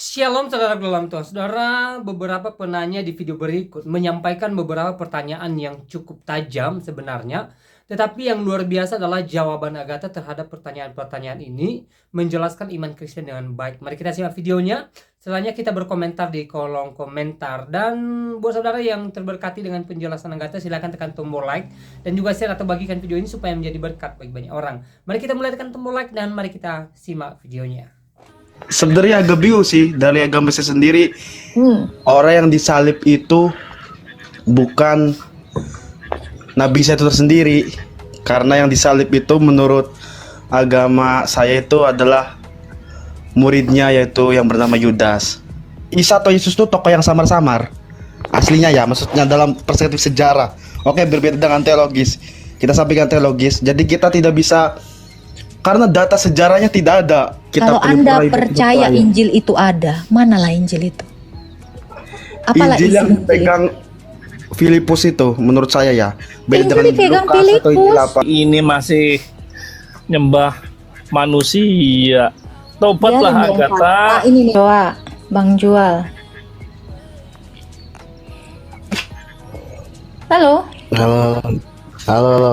Shalom saudara dalam Tuhan. Saudara, beberapa penanya di video berikut menyampaikan beberapa pertanyaan yang cukup tajam sebenarnya. Tetapi yang luar biasa adalah jawaban Agatha terhadap pertanyaan-pertanyaan ini, menjelaskan iman Kristen dengan baik. Mari kita simak videonya. Setelahnya kita berkomentar di kolom komentar. Dan buat saudara yang terberkati dengan penjelasan Agatha, silahkan tekan tombol like dan juga share atau bagikan video ini supaya menjadi berkat bagi banyak orang. Mari kita mulai tekan tombol like dan mari kita simak videonya. Sebenarnya agak bingung sih dari agama saya sendiri. Orang yang disalib itu bukan nabi saya itu tersendiri, karena yang disalib itu menurut agama saya itu adalah muridnya, yaitu yang bernama Yudas. Isa atau Yesus itu tokoh yang samar-samar aslinya ya, maksudnya dalam perspektif sejarah. Oke, berbeda dengan teologis. Kita sampaikan teologis, jadi kita tidak bisa, karena data sejarahnya tidak ada. Kalau Anda percaya Injil itu ada, manalah Injil itu? Apalah Injil yang pegang Filipus itu, menurut saya ya, beda dengan Lukas atau Injil apa. Ini masih nyembah manusia. Tobatlah Agatha. Ini nih, Bang Jual. Halo. Halo, halo.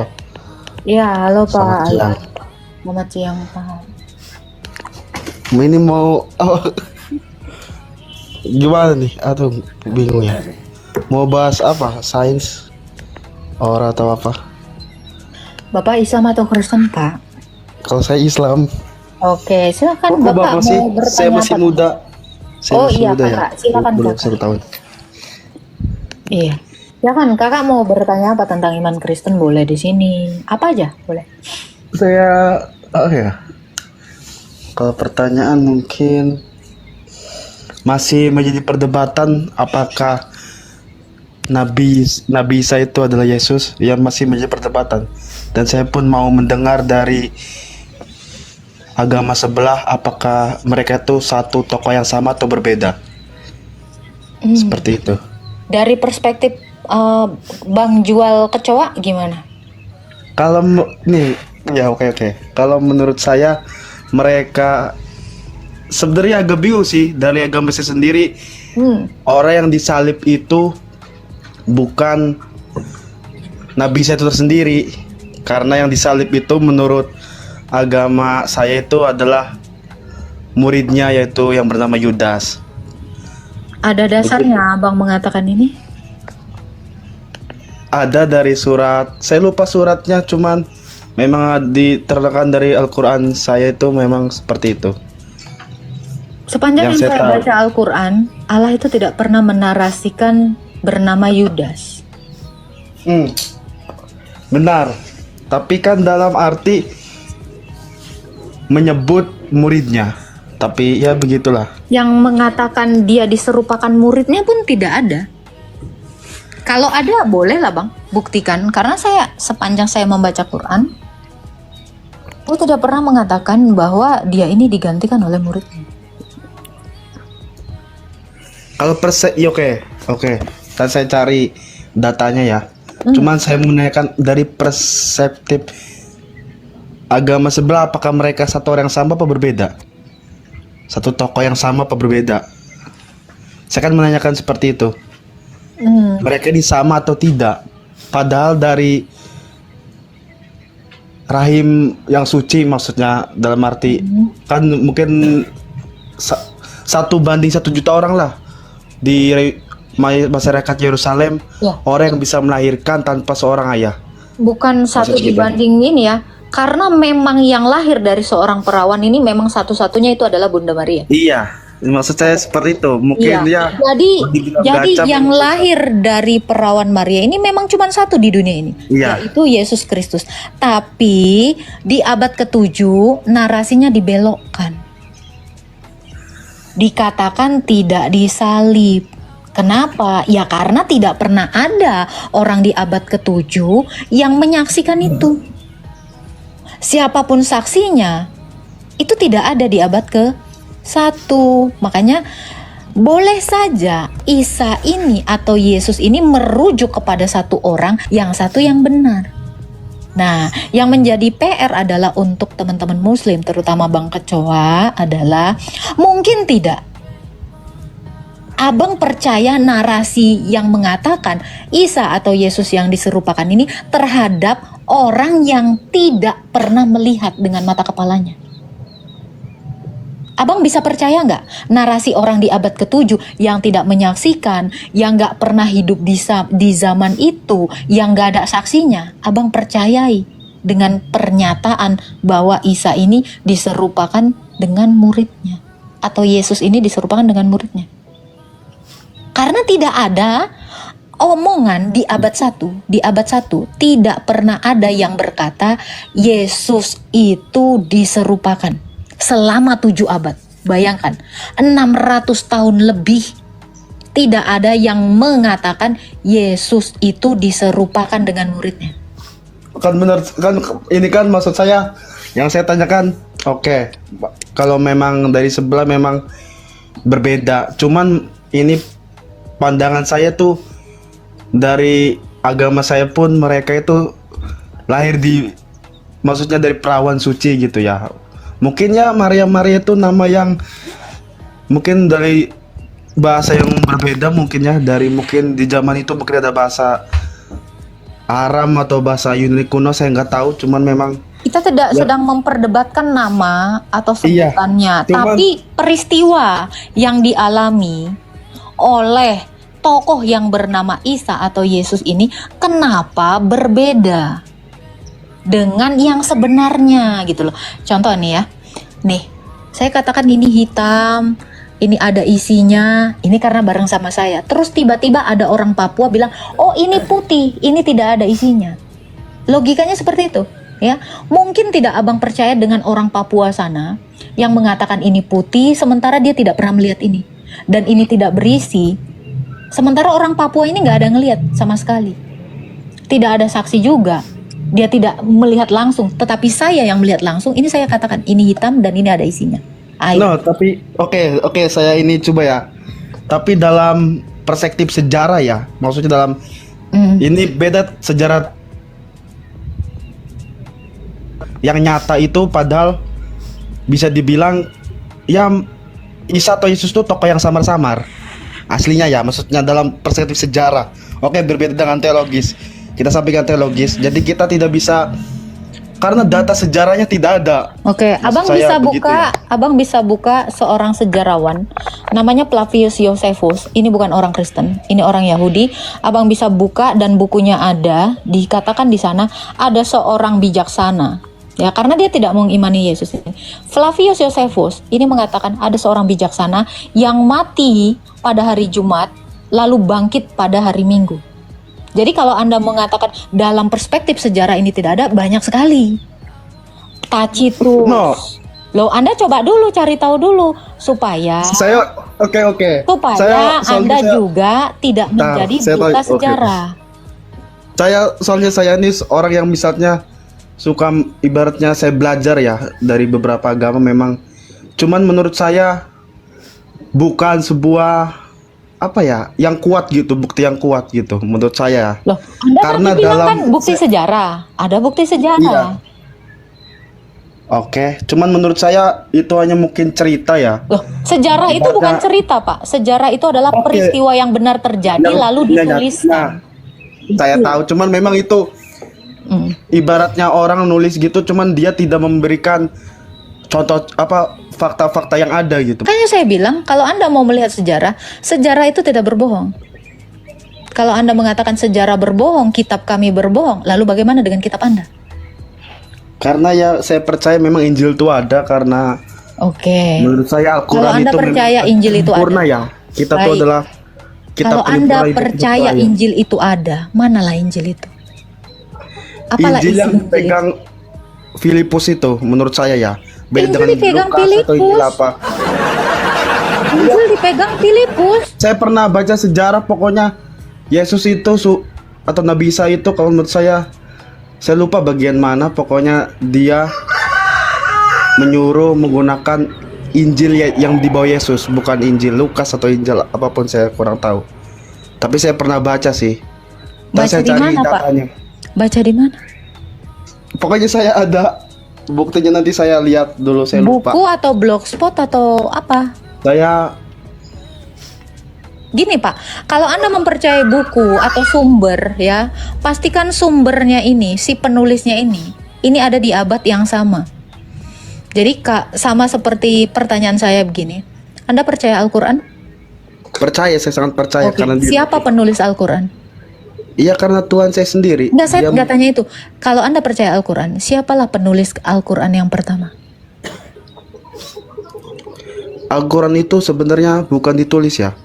Ya, halo Pak. Selamat siang. Selamat siang Pak. Ini mau gimana nih? Aduh, bingung ya. Mau bahas apa? Sains, ora atau apa? Bapak Islam atau Kristen Pak? Kalau saya Islam. Oke, silakan Oh, Bapak masih, mau bertanya saya masih apa? muda. Saya Oh masih iya muda Kakak, ya. silakan Belum Kakak. 1 tahun. Iya. Silakan Kakak mau bertanya apa tentang iman Kristen, boleh di sini. Apa aja, boleh. Saya kalau pertanyaan mungkin masih menjadi perdebatan apakah Nabi Isa itu adalah Yesus, yang masih menjadi perdebatan. Dan saya pun mau mendengar dari agama sebelah apakah mereka itu satu tokoh yang sama atau berbeda. Seperti itu. Dari perspektif Bang Jual Kecoa gimana? Kalau nih ya oke. Kalau menurut saya mereka sebenarnya agak bingung sih dari agama saya sendiri. Orang yang disalib itu bukan nabi saya itu tersendiri, karena yang disalib itu menurut agama saya itu adalah muridnya, yaitu yang bernama Yudas. Ada dasarnya Abang mengatakan ini? Ada dari surat, saya lupa suratnya, cuman memang diterangkan dari Al-Quran saya itu memang seperti itu. Sepanjang yang Yang saya saya tahu. baca Al-Quran, Allah itu tidak pernah menarasikan bernama Yudas. Benar, tapi kan dalam arti menyebut muridnya. Tapi ya begitulah. Yang mengatakan dia diserupakan muridnya pun tidak ada. Kalau ada boleh lah Bang, buktikan. Karena sepanjang saya membaca Quran, aku tidak pernah mengatakan bahwa dia ini digantikan oleh muridnya. Kalau oke. Dan saya cari datanya ya. Cuman saya menanyakan dari perspektif agama sebelah, apakah mereka satu orang yang sama apa berbeda? Satu tokoh yang sama apa berbeda? Saya kan menanyakan seperti itu. Mereka ini sama atau tidak? Padahal dari rahim yang suci, maksudnya dalam arti kan mungkin 1:1 juta orang lah di masyarakat Yerusalem, Ya. orang yang bisa melahirkan tanpa seorang ayah. Bukan satu Maksud kita. dibanding ini ya. Karena memang yang lahir dari seorang perawan ini memang satu-satunya itu adalah Bunda Maria. Iya, maksud saya seperti itu. Mungkin dia dibilang Jadi gacam, yang maksudnya. lahir dari perawan Maria ini memang cuma satu di dunia ini, Iya. yaitu Yesus Kristus. Tapi di abad ke-7 narasinya dibelokkan. Dikatakan tidak disalib. Kenapa? Ya karena tidak pernah ada orang di abad ke-7 yang menyaksikan itu. Siapapun saksinya, itu tidak ada di abad ke-1. Makanya boleh saja Isa ini atau Yesus ini merujuk kepada satu orang, yang satu yang benar. Nah, yang menjadi PR adalah untuk teman-teman Muslim, terutama Bang Kecoa, adalah mungkin tidak Abang percaya narasi yang mengatakan Isa atau Yesus yang diserupakan ini terhadap orang yang tidak pernah melihat dengan mata kepalanya. Abang bisa percaya nggak narasi orang di abad ke-7 yang tidak menyaksikan, yang nggak pernah hidup di zaman itu, yang nggak ada saksinya? Abang percayai dengan pernyataan bahwa Isa ini diserupakan dengan muridnya, atau Yesus ini diserupakan dengan muridnya. Karena tidak ada omongan di abad 1, tidak pernah ada yang berkata Yesus itu diserupakan. Selama 7 abad, bayangkan 600 tahun lebih tidak ada yang mengatakan Yesus itu diserupakan dengan muridnya. Kan benar kan, ini kan maksud saya yang saya tanyakan. Oke, kalau memang dari sebelah memang berbeda, cuman ini pandangan saya tuh dari agama saya pun mereka itu lahir maksudnya dari perawan suci gitu ya. Mungkin ya Maria itu nama yang mungkin dari bahasa yang berbeda, mungkin ya dari mungkin di zaman itu mungkin ada bahasa Aram atau bahasa Yunani kuno, saya nggak tahu, cuman memang kita tidak sedang memperdebatkan nama atau sebutannya, cuman, tapi peristiwa yang dialami oleh tokoh yang bernama Isa atau Yesus ini kenapa berbeda dengan yang sebenarnya gitu loh. Contoh nih ya, nih saya katakan ini hitam, ini ada isinya, ini karena bareng sama saya. Terus tiba-tiba ada orang Papua bilang, oh ini putih, ini tidak ada isinya. Logikanya seperti itu ya. Mungkin tidak abang percaya dengan orang Papua sana yang mengatakan ini putih, sementara dia tidak pernah melihat ini, dan ini tidak berisi. Sementara orang Papua ini nggak ada ngelihat sama sekali, tidak ada saksi juga. Dia tidak melihat langsung, tetapi saya yang melihat langsung. Ini saya katakan ini hitam dan ini ada isinya. Air. No, tapi oke, saya ini coba ya. Tapi dalam perspektif sejarah ya, maksudnya dalam ini beda sejarah yang nyata itu, padahal bisa dibilang ya Isa atau Yesus itu tokoh yang samar-samar aslinya ya, maksudnya dalam perspektif sejarah. Oke, berbeda dengan teologis. Kita sampaikan teologis, jadi kita tidak bisa karena data sejarahnya tidak ada. Oke, abang bisa buka seorang sejarawan namanya Flavius Josephus. Ini bukan orang Kristen, ini orang Yahudi. Abang bisa buka dan bukunya ada, dikatakan di sana ada seorang bijaksana. Ya, karena dia tidak mengimani Yesus ini. Flavius Josephus ini mengatakan ada seorang bijaksana yang mati pada hari Jumat lalu bangkit pada hari Minggu. Jadi kalau Anda mengatakan dalam perspektif sejarah ini tidak ada, banyak sekali. Tacitus. No. Loh, Anda coba dulu cari tahu dulu supaya oke. Supaya Anda juga tidak menjadi buta sejarah. Saya ini orang yang misalnya suka, ibaratnya saya belajar ya dari beberapa agama memang. Cuman menurut saya bukan sebuah apa ya, yang kuat gitu, bukti yang kuat gitu menurut saya. Loh, Anda karena tadi bilang dalam kan bukti sejarah, ada bukti sejarah. Iya. Oke, cuman menurut saya itu hanya mungkin cerita ya. Loh, sejarah itu bukan cerita, Pak. Sejarah itu adalah peristiwa yang benar terjadi lalu dituliskan. Saya tahu, cuman memang itu ibaratnya orang nulis gitu, cuman dia tidak memberikan contoh apa fakta-fakta yang ada gitu. Makanya saya bilang kalau Anda mau melihat sejarah, sejarah itu tidak berbohong. Kalau Anda mengatakan sejarah berbohong, kitab kami berbohong, lalu bagaimana dengan kitab Anda? Karena ya saya percaya memang Injil itu ada, karena menurut saya Al-Quran kalau Anda itu percaya Injil itu sempurna ada. Ya. Kita itu adalah kitab kalau Anda penyempurna percaya hidup Injil itu ada, manalah Injil itu? Apalah Injil isi yang Injil pegang Filipus itu menurut saya ya. Beda Injil dipegang Filipus. Injil dipegang Filipus. Saya pernah baca sejarah, pokoknya Yesus itu atau Nabi Isa itu kalau menurut saya lupa bagian mana, pokoknya dia menyuruh menggunakan Injil yang dibawa Yesus, bukan Injil Lukas atau Injil apapun, saya kurang tahu. Tapi saya pernah baca sih. Baca di mana, Pak? Baca di mana? Pokoknya saya ada buktinya, nanti saya lihat dulu, saya lupa. Buku atau blogspot atau apa? Saya Gini Pak, kalau Anda mempercayai buku atau sumber ya, pastikan sumbernya ini, si penulisnya ini ada di abad yang sama. Jadi Kak, sama seperti pertanyaan saya begini, Anda percaya Al-Quran? Percaya, saya sangat percaya. Oke, Karena siapa penulis Al-Quran? iya, karena Tuhan saya sendiri. Enggak, saya Dia- nggak tanya itu. Kalau Anda percaya Al-Quran, siapalah penulis Al-Quran yang pertama? Al-Quran itu sebenarnya bukan ditulis ya.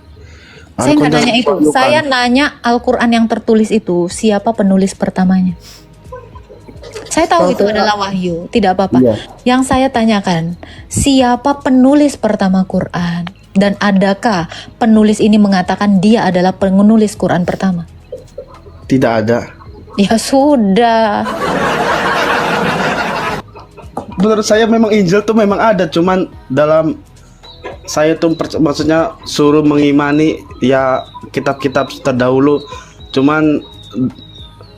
Saya nggak Al-Quran nanya itu. bukan. Saya nanya Al-Quran yang tertulis itu, siapa penulis pertamanya? Saya tahu itu adalah wahyu, tidak apa-apa. Iya. Yang saya tanyakan, siapa penulis pertama Quran? Dan adakah penulis ini mengatakan dia adalah penulis Quran pertama? Tidak ada. Ya sudah. Menurut saya memang Injil tuh memang ada, cuman dalam saya tuh maksudnya suruh mengimani ya kitab-kitab terdahulu. Cuman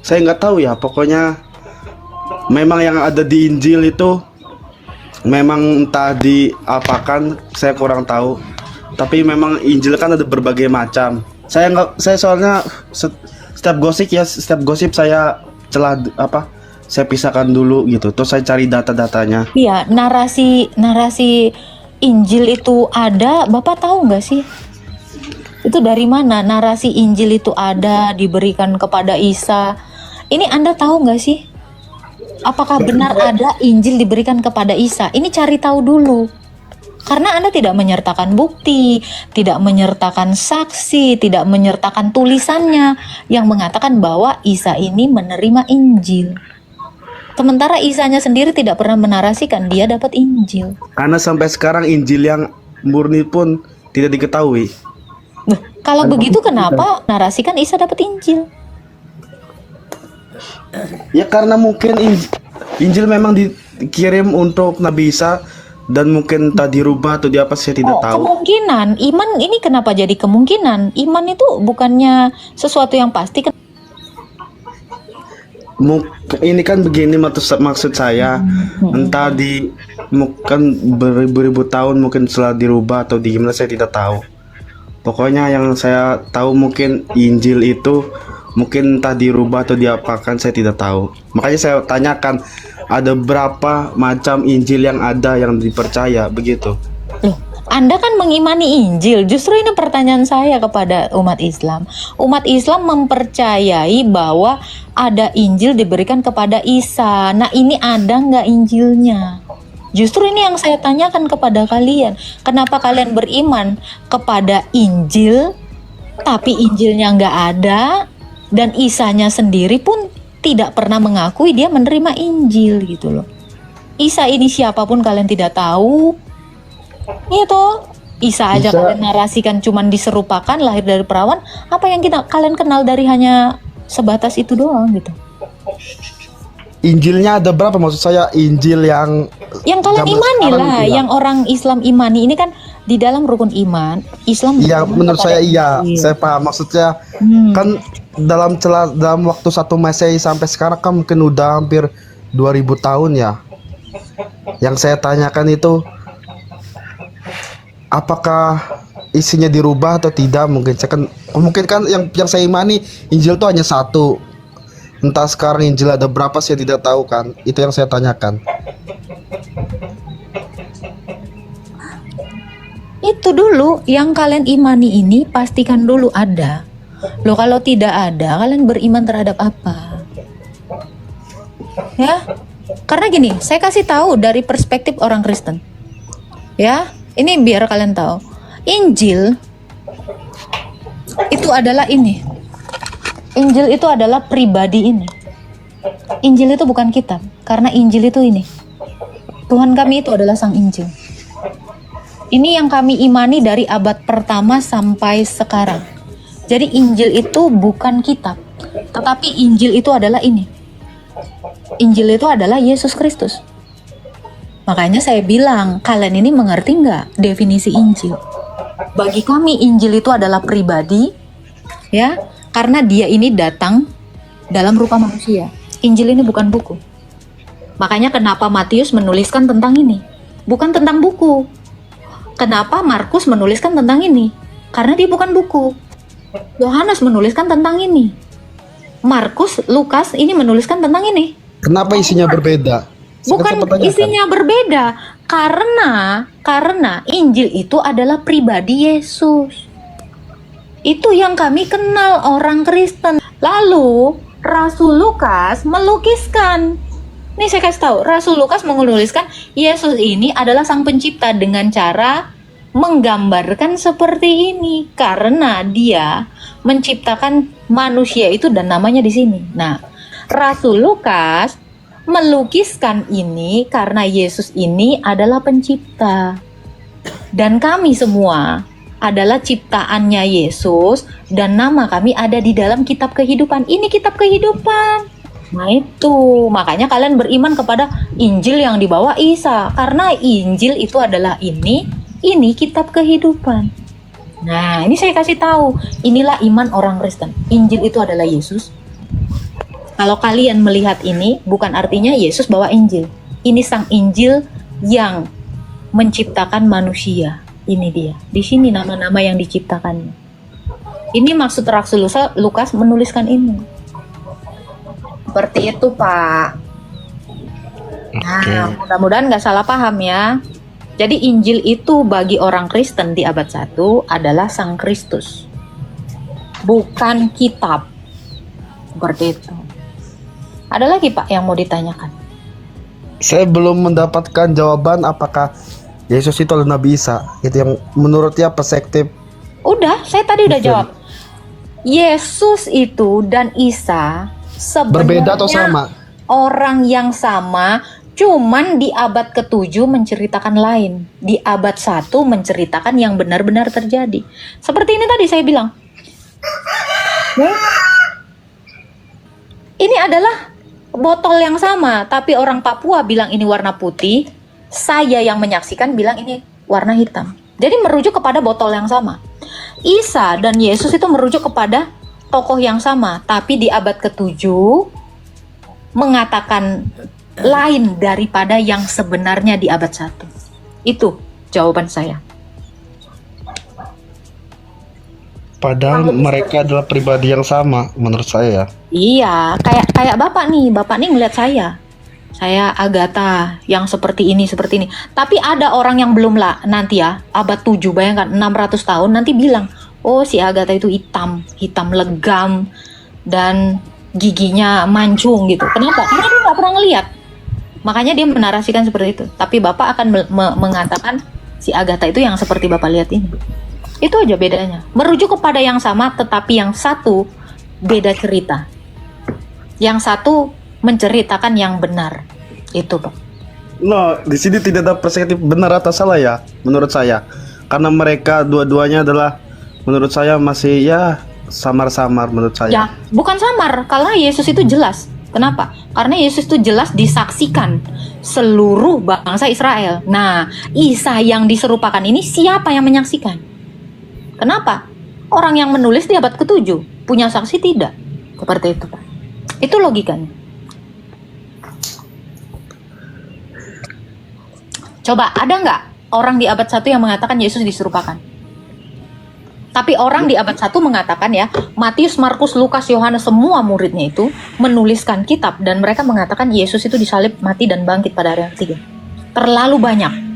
saya nggak tahu ya, pokoknya memang yang ada di Injil itu memang entah diapakan, saya kurang tahu. Tapi memang Injil kan ada berbagai macam. Saya soalnya setiap gosip saya saya pisahkan dulu gitu. Terus saya cari data-datanya. Iya, narasi Injil itu ada, Bapak tahu nggak sih? Itu dari mana narasi Injil itu ada, diberikan kepada Isa? Ini Anda tahu nggak sih? Apakah benar ada Injil diberikan kepada Isa? Ini cari tahu dulu. Karena Anda tidak menyertakan bukti, tidak menyertakan saksi, tidak menyertakan tulisannya yang mengatakan bahwa Isa ini menerima Injil. Sementara Isanya sendiri tidak pernah menarasikan dia dapat Injil. Karena sampai sekarang Injil yang murni pun tidak diketahui. Nah, kalau begitu kenapa narasikan Isa dapat Injil? Ya karena mungkin Injil memang dikirim untuk Nabi Isa dan mungkin tak dirubah atau di apa, saya tidak tahu. Kemungkinan iman ini kenapa jadi kemungkinan? Iman itu bukannya sesuatu yang pasti. Ini kan begini maksud saya, entah mungkin beribu-ribu tahun mungkin setelah dirubah atau di gimana, saya tidak tahu. Pokoknya yang saya tahu mungkin Injil itu mungkin entah dirubah atau diapakan, saya tidak tahu. Makanya saya tanyakan, ada berapa macam Injil yang ada yang dipercaya begitu. Loh, Anda kan mengimani Injil. Justru ini pertanyaan saya kepada umat Islam. Umat Islam mempercayai bahwa ada Injil diberikan kepada Isa. Nah, ini ada nggak Injilnya? Justru ini yang saya tanyakan kepada kalian. Kenapa kalian beriman kepada Injil, tapi Injilnya nggak ada, dan Isanya sendiri pun tidak pernah mengakui dia menerima Injil gitu loh. Isa ini siapapun kalian tidak tahu. Iya toh, Isa aja kalian narasikan cuman diserupakan lahir dari perawan. Apa yang kalian kenal dari hanya sebatas itu doang gitu? Injilnya ada berapa, maksud saya Injil yang kalian zaman imani sekarang lah, itu ya? yang orang Islam imani ini kan di dalam rukun iman Islam. Iya, beriman menurut kepada saya iya, Injil. saya paham maksudnya. Kan dalam waktu 1 Masehi sampai sekarang kan mungkin udah hampir 2000 tahun ya. Yang saya tanyakan itu apakah isinya dirubah atau tidak? Mungkin kan yang saya imani Injil itu hanya satu. Entah sekarang Injil ada berapa, saya tidak tahu kan. Itu yang saya tanyakan. Itu dulu yang kalian imani ini pastikan dulu ada. Loh, kalau tidak ada, kalian beriman terhadap apa? Ya, karena gini, saya kasih tahu dari perspektif orang Kristen. Ya, ini biar kalian tahu. Injil itu adalah ini. Injil itu adalah pribadi ini. Injil itu bukan kitab, karena Injil itu ini. Tuhan kami itu adalah Sang Injil. Ini yang kami imani dari abad pertama sampai sekarang. Jadi Injil itu bukan kitab, tetapi Injil itu adalah ini. Injil itu adalah Yesus Kristus. Makanya saya bilang, kalian ini mengerti nggak definisi Injil? Bagi kami Injil itu adalah pribadi, ya, karena dia ini datang dalam rupa manusia. Injil ini bukan buku. Makanya kenapa Matius menuliskan tentang ini, bukan tentang buku. Kenapa Markus menuliskan tentang ini? Karena dia bukan buku. Yohanes menuliskan tentang ini. Markus, Lukas ini menuliskan tentang ini. Kenapa isinya berbeda? Bukan isinya berbeda, karena Injil itu adalah pribadi Yesus. Itu yang kami kenal orang Kristen. Lalu Rasul Lukas melukiskan. Nih saya kasih tahu, Rasul Lukas menuliskan Yesus ini adalah sang pencipta dengan cara menggambarkan seperti ini karena dia menciptakan manusia itu dan namanya di sini. Nah, Rasul Lukas melukiskan ini karena Yesus ini adalah pencipta. Dan kami semua adalah ciptaannya Yesus dan nama kami ada di dalam kitab kehidupan. Ini kitab kehidupan. Nah itu, makanya kalian beriman kepada Injil yang dibawa Isa karena Injil itu adalah ini kitab kehidupan. Nah, ini saya kasih tahu, inilah iman orang Kristen. Injil itu adalah Yesus. Kalau kalian melihat ini, bukan artinya Yesus bawa Injil. Ini sang Injil yang menciptakan manusia. Ini dia. Di sini nama-nama yang diciptakannya. Ini maksud Rasul Lukas menuliskan ini. Seperti itu, Pak. Nah, mudah-mudahan nggak salah paham ya. Jadi Injil itu bagi orang Kristen di abad 1 adalah Sang Kristus. Bukan kitab. Seperti itu. Ada lagi Pak yang mau ditanyakan? Saya belum mendapatkan jawaban apakah Yesus itu adalah Nabi Isa. Itu yang menurutnya perspektif. Udah, saya tadi udah jawab. Yesus itu dan Isa sebenarnya Berbeda atau sama? Orang yang sama, cuman di abad ke-7 menceritakan lain. Di abad 1 menceritakan yang benar-benar terjadi. Seperti ini tadi saya bilang. Ini adalah botol yang sama, tapi orang Papua bilang ini warna putih, saya yang menyaksikan bilang ini warna hitam. Jadi merujuk kepada botol yang sama. Isa dan Yesus itu merujuk kepada tokoh yang sama, tapi di abad ke-7 mengatakan lain daripada yang sebenarnya di abad 1. Itu jawaban saya. Padahal mereka adalah pribadi yang sama menurut saya ya. Iya, kayak Bapak nih ngeliat saya. Saya Agatha yang seperti ini. Tapi ada orang yang belum lah nanti ya, abad 7, bayangkan 600 tahun nanti bilang, "Oh, si Agatha itu hitam legam dan giginya mancung gitu." Kenapa? Karena dia nggak pernah ngeliat. Makanya dia menarasikan seperti itu. Tapi Bapak akan mengatakan si Agatha itu yang seperti Bapak lihat ini. Itu aja bedanya. Merujuk kepada yang sama, tetapi yang satu beda cerita. Yang satu menceritakan yang benar. Itu, Pak. No, di sini tidak ada perspektif benar atau salah ya, menurut saya. Karena mereka dua-duanya adalah, menurut saya masih ya samar-samar menurut saya. Ya, bukan samar. Karena Yesus itu jelas. Kenapa? Karena Yesus itu jelas disaksikan seluruh bangsa Israel. Nah, Isa yang diserupakan ini siapa yang menyaksikan? Kenapa? Orang yang menulis di abad ke-7 punya saksi tidak? Seperti itu, Pak. Itu logikanya. Coba, ada nggak orang di abad 1 yang mengatakan Yesus diserupakan? Tapi orang di abad 1 mengatakan ya, Matius, Markus, Lukas, Yohanes, semua muridnya itu menuliskan kitab dan mereka mengatakan Yesus itu disalib, mati, dan bangkit pada hari yang ketiga. Terlalu banyak.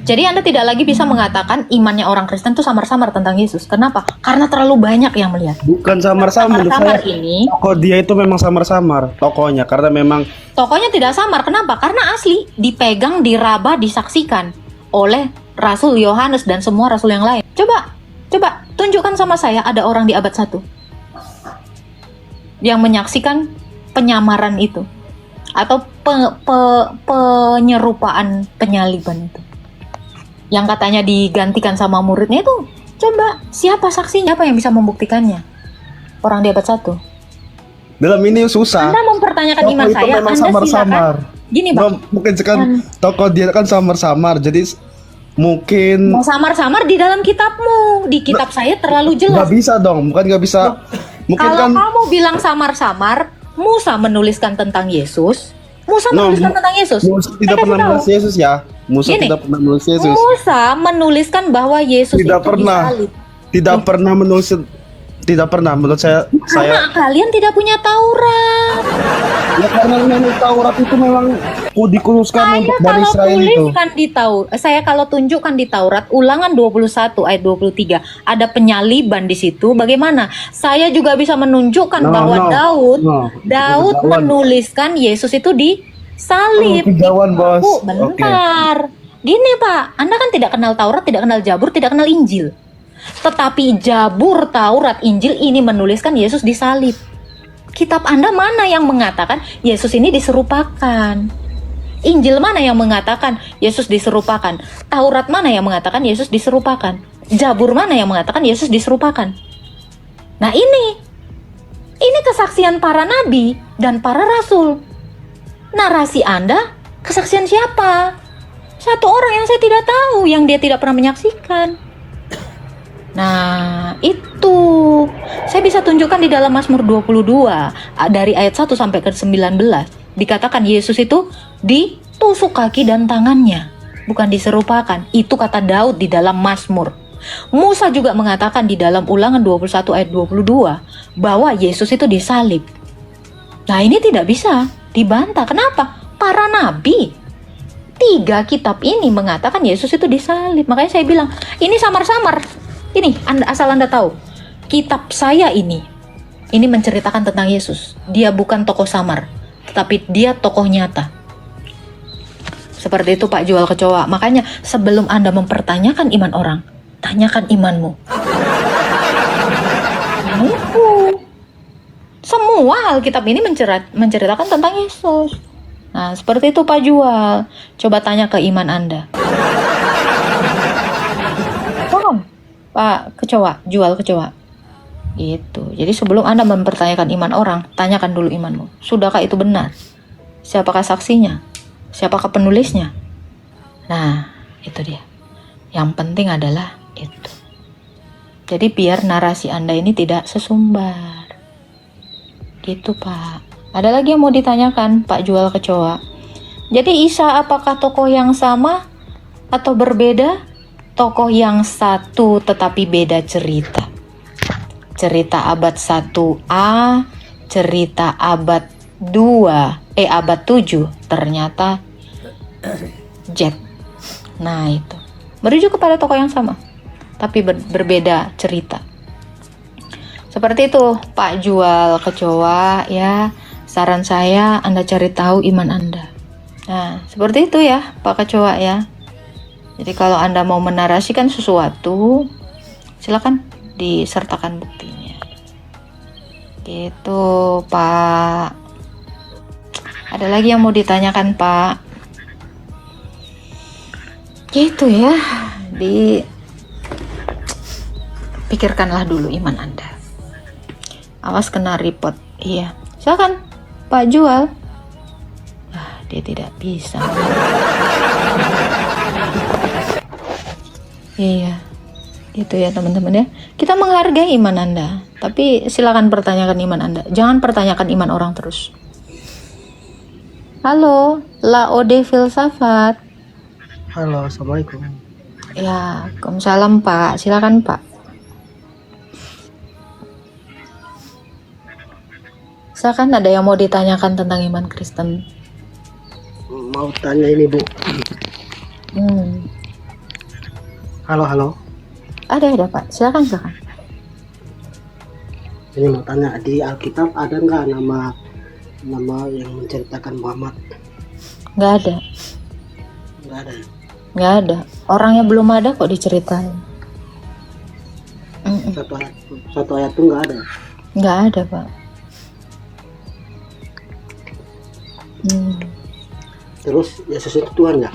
Jadi Anda tidak lagi bisa mengatakan imannya orang Kristen itu samar-samar tentang Yesus. Kenapa? Karena terlalu banyak yang melihat. Bukan samar-samar menurut saya. Ini tokoh dia itu memang samar-samar tokohnya, karena memang tokohnya tidak samar. Kenapa? Karena asli, dipegang, diraba, disaksikan oleh Rasul Yohanes dan semua rasul yang lain. Coba tunjukkan sama saya ada orang di abad 1 yang menyaksikan penyamaran itu atau penyerupaan penyaliban itu. Yang katanya digantikan sama muridnya itu, coba siapa saksinya, apa yang bisa membuktikannya? Orang di abad 1. dalam ini susah. Anda mempertanyakan Tokoh iman itu saya, memang Anda samar-samar. silakan. Gini Bang, Mungkin kan tokoh dia kan samar-samar, jadi mungkin mau samar-samar di dalam kitabmu, di kitab saya terlalu nggak jelas. bisa dong, bukan nggak bisa. Mungkin Kalau kan kamu bilang samar-samar, Musa menuliskan tentang Yesus. Musa menuliskan tentang Yesus. Musa tidak Saya pernah kasih tahu. menulis Yesus ya. Musa Gini, tidak pernah menulis Yesus. Musa menuliskan bahwa Yesus Tidak itu pernah. disalib. Tidak pernah menulis. Tidak pernah. Menurut saya Karena kalian tidak punya Taurat. ya karena memang Taurat itu memang dikhususkan untuk dari Kalau Israel itu. tuliskan di Taurat, saya kalau tunjukkan di Taurat Ulangan 21 ayat 23 ada penyaliban di situ. Bagaimana? Saya juga bisa menunjukkan bahwa Daud menuliskan Yesus itu disalib. Kejauhan, Bos. Bu, bentar. Gini Pak, Anda kan tidak kenal Taurat, tidak kenal Zabur, tidak kenal Injil. Tetapi Zabur, Taurat, Injil ini menuliskan Yesus disalib. Kitab Anda mana yang mengatakan Yesus ini diserupakan? Injil mana yang mengatakan Yesus diserupakan? Taurat mana yang mengatakan Yesus diserupakan? Zabur mana yang mengatakan Yesus diserupakan? Nah ini kesaksian para nabi dan para rasul. Narasi Anda, kesaksian siapa? Satu orang yang saya tidak tahu, yang dia tidak pernah menyaksikan. Nah, itu saya bisa tunjukkan di dalam Mazmur 22 dari ayat 1 sampai ke 19. Dikatakan Yesus itu ditusuk kaki dan tangannya, bukan diserupakan. Itu kata Daud di dalam Mazmur. Musa juga mengatakan di dalam Ulangan 21 ayat 22 bahwa Yesus itu disalib. Nah, ini tidak bisa dibantah. Kenapa? Para nabi 3 kitab ini mengatakan Yesus itu disalib. Makanya saya bilang, ini samar-samar. Ini asal Anda tahu, kitab saya ini menceritakan tentang Yesus. Dia bukan tokoh samar, tetapi dia tokoh nyata. Seperti itu Pak Jual Kecoa. Makanya sebelum Anda mempertanyakan iman orang, tanyakan imanmu. Semua Alkitab ini menceritakan tentang Yesus. Nah, seperti itu Pak Jual. Coba tanya ke iman Anda. Paham? Pak Kecoa, Jual Kecoa. Gitu. Jadi sebelum Anda mempertanyakan iman orang, tanyakan dulu imanmu. Sudahkah itu benar? Siapakah saksinya? Siapakah penulisnya? Nah, itu dia. Yang penting adalah itu. Jadi biar narasi Anda ini tidak sesumbar. Gitu Pak. Ada lagi yang mau ditanyakan Pak Jual Kecoa? Jadi Isa apakah tokoh yang sama atau berbeda? Tokoh yang satu tetapi beda cerita. Cerita abad 1A, cerita abad 7 ternyata Z. Nah itu. Merujuk kepada tokoh yang sama tapi berbeda cerita. Seperti itu Pak Jual Kecoa ya. Saran saya Anda cari tahu iman Anda. Nah, seperti itu ya Pak Kecoa ya. Jadi kalau Anda mau menarasikan sesuatu, silakan disertakan buktinya. Gitu Pak. Ada lagi yang mau ditanyakan Pak? Gitu ya. Pikirkanlah dulu iman Anda. Awas kena report. Iya. Silakan Pak Jual. Dia tidak bisa. Iya, gitu ya teman-teman ya. Kita menghargai iman Anda, tapi silakan pertanyakan iman Anda. Jangan pertanyakan iman orang terus. Halo, Laode Filsafat. Halo, assalamualaikum. Ya, Waalaikumsalam Pak. Silakan Pak. Silakan, ada yang mau ditanyakan tentang iman Kristen? Mau tanya ini Bu. Halo. Ada Pak. Silakan. Ini mau tanya, di Alkitab ada nggak nama yang menceritakan Muhammad? Nggak ada. Nggak ada. Nggak ada. Orangnya belum ada kok diceritain. Satu ayat tuh nggak ada. Nggak ada Pak. Terus Yesus itu Tuhan nggak?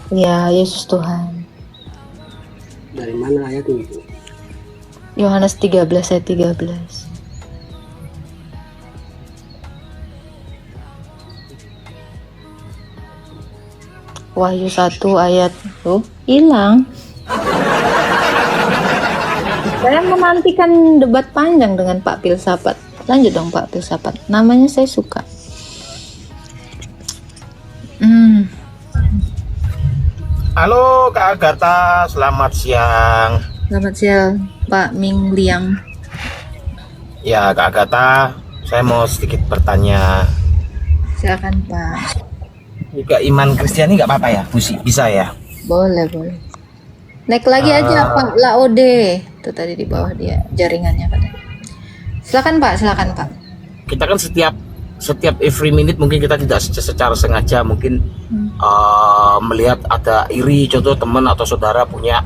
Ya, Yesus Tuhan. Dari mana ayatnya Bu? Yohanes 13 ayat 13. Wahyu 1 ayat tuh hilang. Saya menantikan debat panjang dengan Pak Filsafat. Lanjut dong Pak Filsafat. Namanya saya suka. Halo Kak Agatha, selamat siang. Selamat siang, Pak Ming Liang. Ya Kak Agatha, saya mau sedikit bertanya. Silakan, Pak. Jika iman Kristiani nggak apa-apa ya, bisa ya? Boleh, boleh. Naik lagi aja, Pak Laode. Itu tadi di bawah dia jaringannya katanya. Silakan, Pak. Silakan, Pak. Kita kan setiap every minute mungkin kita tidak secara sengaja mungkin melihat ada iri, contoh teman atau saudara punya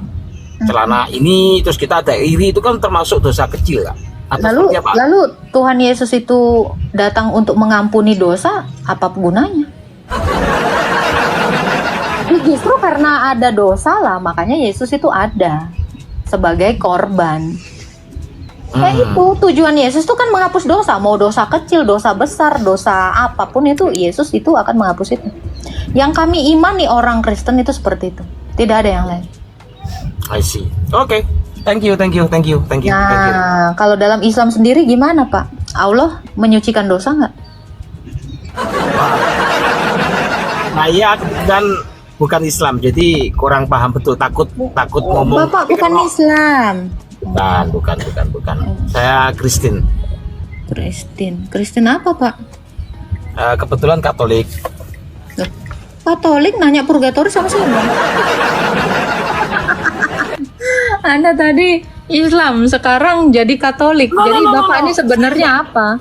celana ini, terus kita ada iri, itu kan termasuk dosa kecil Kak? Atau seperti apa? Lalu Tuhan Yesus itu datang untuk mengampuni dosa, apa gunanya? Justru karena ada dosa lah, makanya Yesus itu ada sebagai korban. Kayak itu tujuan Yesus itu kan menghapus dosa, mau dosa kecil, dosa besar, dosa apapun itu Yesus itu akan menghapus itu. Yang kami imani orang Kristen itu seperti itu, tidak ada yang lain. I see. Oke. Thank you. Nah, kalau dalam Islam sendiri gimana, Pak? Allah menyucikan dosa nggak? Saya kebetulan bukan Islam, jadi kurang paham betul, takut ngomong. Bapak bukan Islam. Bukan. Saya Kristen. Kristen apa, Pak? Kebetulan Katolik. Loh, Katolik nanya purgatori sama siapa? Anda tadi Islam, sekarang jadi Katolik. Jadi Bapak ini sebenarnya apa?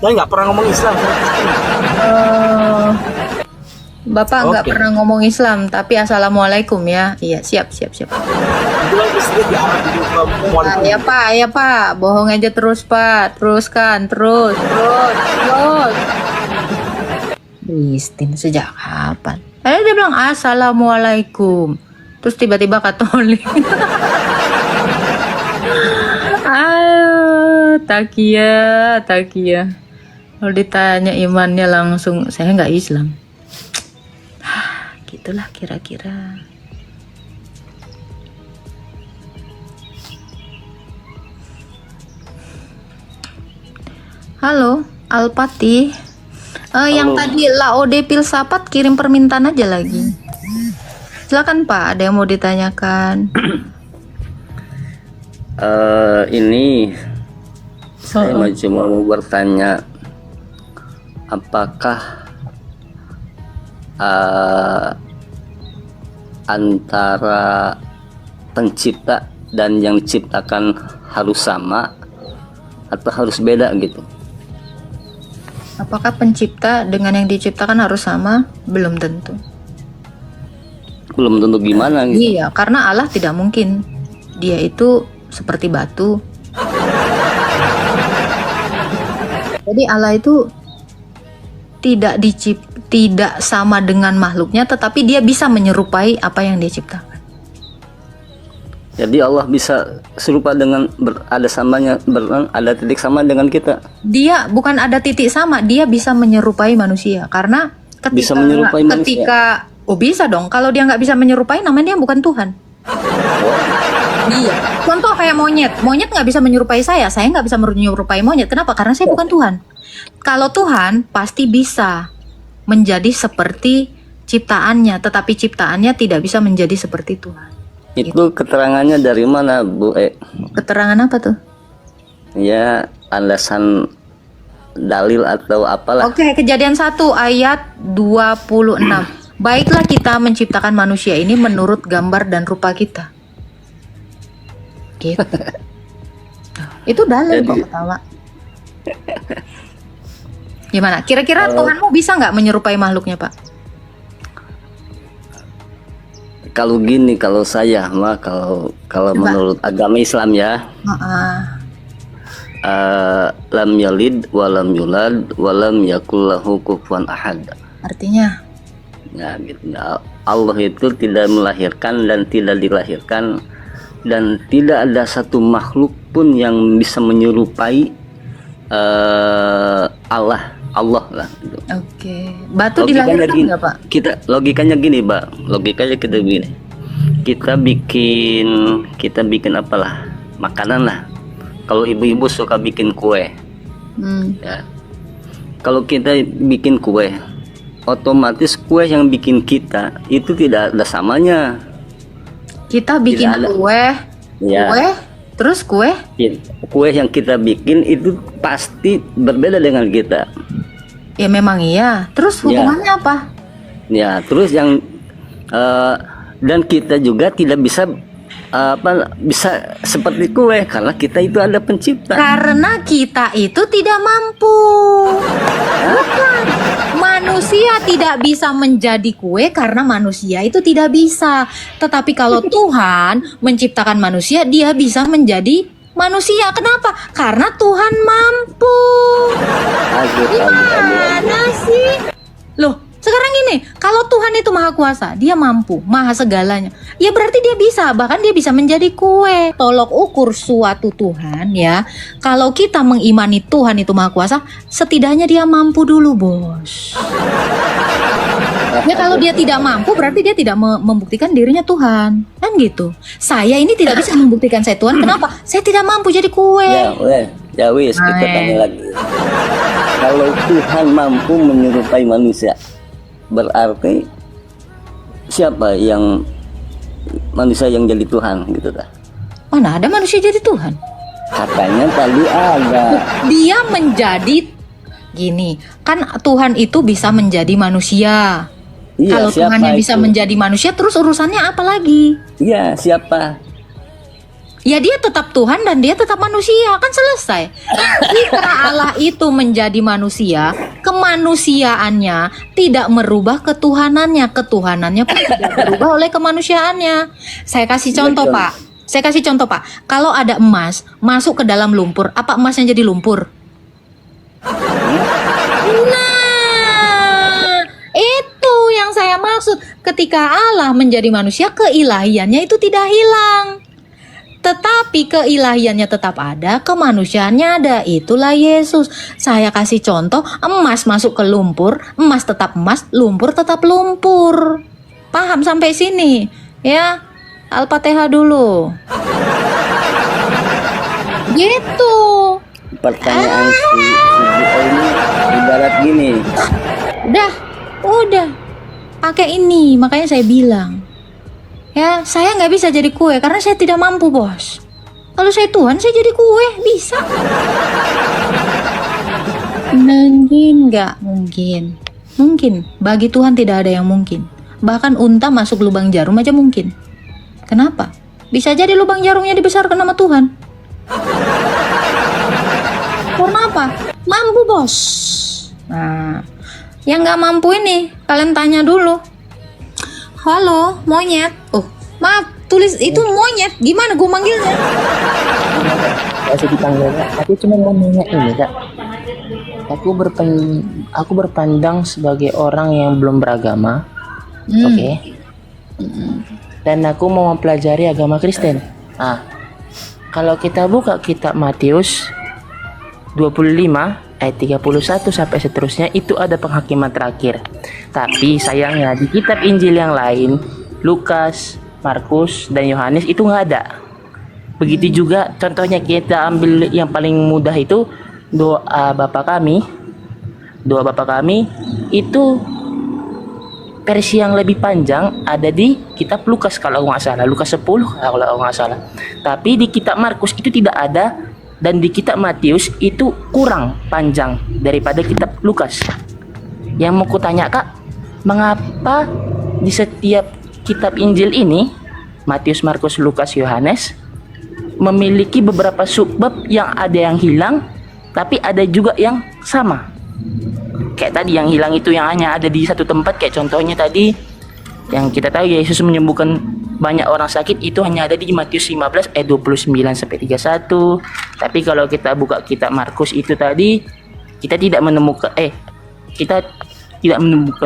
Saya nggak pernah ngomong Islam. Saya Kristen. Bapak nggak pernah ngomong Islam, tapi assalamualaikum ya. Iya, siap. Kebetulan Kristen di Arab itu. Ya Pak, bohong aja terus Pak, teruskan, terus. Kristen sejak kapan? Dia bilang assalamualaikum, terus tiba-tiba Katolik. Takia. Kalau ditanya imannya langsung, saya nggak Islam. Gitulah kira-kira. Halo, Alpati. Yang tadi Laode Filsafat kirim permintaan aja lagi. Silakan Pak, ada yang mau ditanyakan. Ini saya cuma mau bertanya, apakah antara pencipta dan yang diciptakan harus sama atau harus beda gitu? Apakah pencipta dengan yang diciptakan harus sama? Belum tentu. Belum tentu gimana gitu. Iya, karena Allah tidak mungkin. Dia itu seperti batu. Jadi Allah itu tidak sama dengan makhluknya, tetapi dia bisa menyerupai apa yang dia ciptakan. Jadi Allah bisa serupa dengan ada samanya, ada titik sama dengan kita. Dia bukan ada titik sama, dia bisa menyerupai manusia. Karena Bisa menyerupai ketika bisa dong. Kalau dia nggak bisa menyerupai, namanya dia bukan Tuhan. Iya. Contoh kayak monyet nggak bisa menyerupai saya nggak bisa menyerupai monyet. Kenapa? Karena saya bukan Tuhan. Kalau Tuhan pasti bisa menjadi seperti ciptaannya, tetapi ciptaannya tidak bisa menjadi seperti Tuhan. Itu keterangannya dari mana, Bu? Keterangan apa tuh? Ya, alasan dalil atau apalah. Oke, Kejadian 1 ayat 26. Baiklah kita menciptakan manusia ini menurut gambar dan rupa kita. Gitu. Itu dalil kok ketawa. Gimana? Kira-kira Tuhanmu bisa nggak menyerupai makhluknya, Pak? Kalau gini, kalau saya mah kalau menurut agama Islam ya, lam yalid walam yulad walam yakul lahu kufuwan ahad. Artinya? Ya, gitu. Allah itu tidak melahirkan dan tidak dilahirkan, dan tidak ada satu makhluk pun yang bisa menyerupai Allah lah gitu. Oke. Batu dilahirkan nggak, Pak? Logikanya gini, Pak. Logikanya kita begini. Kita bikin apalah, makanan lah. Kalau ibu-ibu suka bikin kue. Ya. Kalau kita bikin kue, otomatis kue yang bikin kita itu tidak ada samanya. Kita bikin Tidak ada. kue, Ya, terus kue. kue yang kita bikin itu pasti berbeda dengan kita. Ya memang iya. Terus Ya. hubungannya apa? Ya, terus yang dan kita juga tidak bisa bisa seperti kue karena kita itu ada pencipta. Karena kita itu tidak mampu. Bukan. Manusia tidak bisa menjadi kue karena manusia itu tidak bisa. Tetapi kalau Tuhan menciptakan manusia, dia bisa menjadi manusia. Kenapa? Karena Tuhan mampu. Gimana sih? Loh, sekarang ini, kalau Tuhan itu maha kuasa, dia mampu, maha segalanya. Ya berarti dia bisa, bahkan dia bisa menjadi kue. Tolok ukur suatu Tuhan ya. Kalau kita mengimani Tuhan itu maha kuasa, setidaknya dia mampu dulu, bos. Ya kalau dia tidak mampu, berarti dia tidak membuktikan dirinya Tuhan. Kan gitu. Saya ini tidak bisa membuktikan saya Tuhan. Kenapa? Saya tidak mampu jadi kue. Ya wis, kita tanya lagi. Kalau Tuhan mampu menyerupai manusia, berarti siapa yang manusia yang jadi Tuhan gitu dah? Mana ada manusia jadi Tuhan? Katanya tadi ada. Dia menjadi gini, kan Tuhan itu bisa menjadi manusia. Iya, Kalau siapa Tuhannya bisa itu? menjadi manusia, terus urusannya apa lagi? Iya, siapa? Ya dia tetap Tuhan dan dia tetap manusia, kan selesai. Jika Allah itu menjadi manusia, kemanusiaannya tidak merubah ketuhanannya, ketuhanannya pun tidak berubah oleh kemanusiaannya. Saya kasih contoh, Pak. Saya kasih contoh, Pak. Kalau ada emas masuk ke dalam lumpur, apa emasnya jadi lumpur? Nah, itu yang saya maksud. Ketika Allah menjadi manusia, keilahiannya itu tidak hilang. Tetapi keilahiannya tetap ada, kemanusiaannya ada. Itulah Yesus. Saya kasih contoh, emas masuk ke lumpur, emas tetap emas, lumpur tetap lumpur. Paham sampai sini? Ya, Al-Fatihah dulu. Gitu. Pertanyaan si Gio ini ibarat gini. Udah. Pakai ini, makanya saya bilang. Ya, saya nggak bisa jadi kue karena saya tidak mampu, bos. Kalau saya Tuhan, saya jadi kue, bisa. Mungkin nggak? Mungkin. Mungkin. Bagi Tuhan tidak ada yang mungkin. Bahkan unta masuk lubang jarum aja mungkin. Kenapa? Bisa jadi lubang jarumnya dibesarkan nama Tuhan. Karena apa? Mampu, bos. Nah, yang nggak mampu ini, kalian tanya dulu. Halo, monyet. Oh, maaf, tulis itu monyet. Gimana gue manggilnya? Gak usah dipanggil, Kak. Aku cuma mau nanya ini, Kak. Aku berpandang sebagai orang yang belum beragama, oke? Dan aku mau mempelajari agama Kristen. Nah, kalau kita buka kitab Matius 25 ayat 31 sampai seterusnya, itu ada penghakiman terakhir. Tapi sayangnya di kitab Injil yang lain, Lukas, Markus, dan Yohanes itu nggak ada. Begitu juga contohnya kita ambil yang paling mudah itu doa Bapa kami. Doa Bapa kami itu versi yang lebih panjang ada di kitab Lukas kalau nggak salah, Lukas 10 kalau nggak salah. Tapi di kitab Markus itu tidak ada, dan di kitab Matius itu kurang panjang daripada kitab Lukas. Yang mau kutanya, Kak, mengapa di setiap kitab Injil ini, Matius, Markus, Lukas, Yohanes, memiliki beberapa subbab yang ada yang hilang, tapi ada juga yang sama? Kayak tadi yang hilang itu yang hanya ada di satu tempat, kayak contohnya tadi yang kita tahu Yesus menyembuhkan banyak orang sakit, itu hanya ada di Matius 15 ayat 29 sampai 31. Tapi kalau kita buka kitab Markus itu tadi, kita tidak menemukan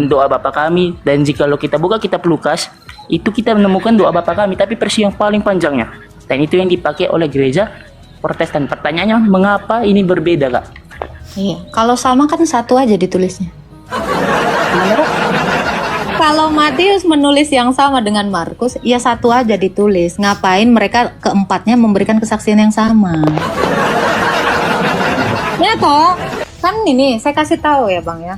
doa Bapa kami. Dan jika kita buka kitab Lukas, itu kita menemukan doa Bapa kami, tapi versi yang paling panjangnya. Dan itu yang dipakai oleh gereja Protestan. Pertanyaannya, mengapa ini berbeda, Kak? Iya, kalau sama kan satu aja ditulisnya. Kalau Matius menulis yang sama dengan Markus, ya satu aja ditulis. Ngapain mereka keempatnya memberikan kesaksian yang sama? Ya toh, kan ini saya kasih tahu ya Bang ya.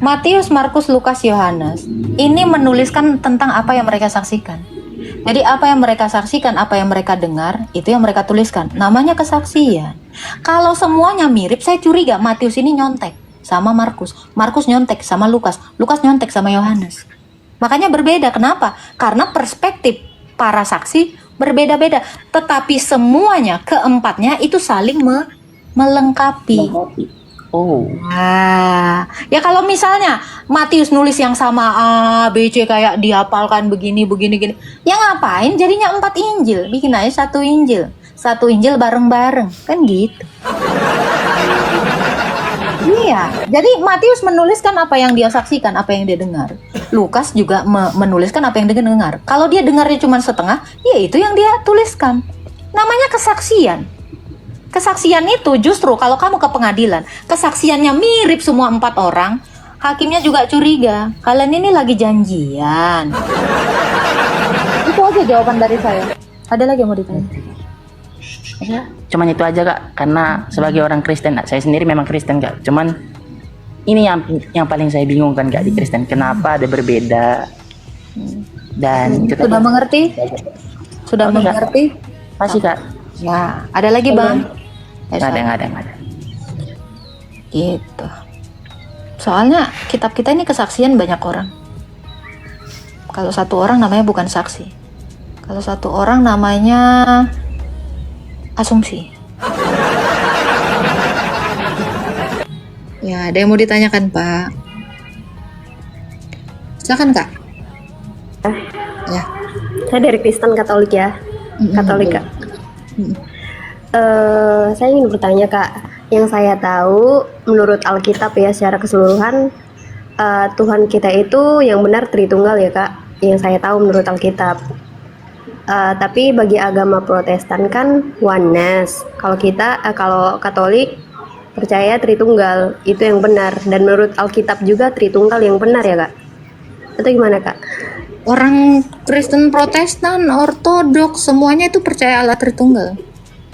Matius, Markus, Lukas, Yohanes ini menuliskan tentang apa yang mereka saksikan. Jadi apa yang mereka saksikan, apa yang mereka dengar, itu yang mereka tuliskan. Namanya kesaksian. Kalau semuanya mirip, saya curiga Matius ini nyontek sama Markus, Markus nyontek sama Lukas, Lukas nyontek sama Yohanes. Makanya berbeda. Kenapa? Karena perspektif para saksi berbeda-beda. Tetapi semuanya, keempatnya itu saling melengkapi. Oh, Nah, ya kalau misalnya Matius nulis yang sama A, B, C kayak dihafalkan begini, gini. Ya ngapain jadinya 4 Injil? Bikin aja 1 Injil. 1 Injil bareng-bareng. Kan gitu. Iya, jadi Matius menuliskan apa yang dia saksikan, apa yang dia dengar. Lukas juga menuliskan apa yang dia dengar. Kalau dia dengarnya cuma setengah, ya itu yang dia tuliskan. Namanya kesaksian. Kesaksian itu justru kalau kamu ke pengadilan, kesaksiannya mirip semua 4 orang, hakimnya juga curiga. Kalian ini lagi janjian. Itu aja jawaban dari saya. Ada lagi yang mau ditanya? ya, cuman itu aja Kak. Karena sebagai orang Kristen, saya sendiri memang Kristen Kak. Cuman ini yang paling saya bingung kan Kak di Kristen. Kenapa ada berbeda? Dan itu Sudah tadi. mengerti? Sudah Oke, Kak. mengerti? Masih Kak. Ya, ada lagi Bang? Nggak ada. Gitu. Soalnya kitab kita ini kesaksian banyak orang. Kalau satu orang namanya bukan saksi. Kalau satu orang namanya asumsi. Ya, ada yang mau ditanyakan, Pak? Silakan, Kak. Ya. Saya dari Kristen Katolik ya. Katolik Kak. Saya ingin bertanya Kak, yang saya tahu menurut Alkitab ya secara keseluruhan Tuhan kita itu yang benar Tritunggal ya Kak, yang saya tahu menurut Alkitab. Tapi bagi agama Protestan kan oneness. Kalau kita kalau Katolik percaya Tritunggal, itu yang benar, dan menurut Alkitab juga Tritunggal yang benar ya Kak. Atau gimana Kak? Orang Kristen Protestan, Ortodoks, semuanya itu percaya Allah Tritunggal.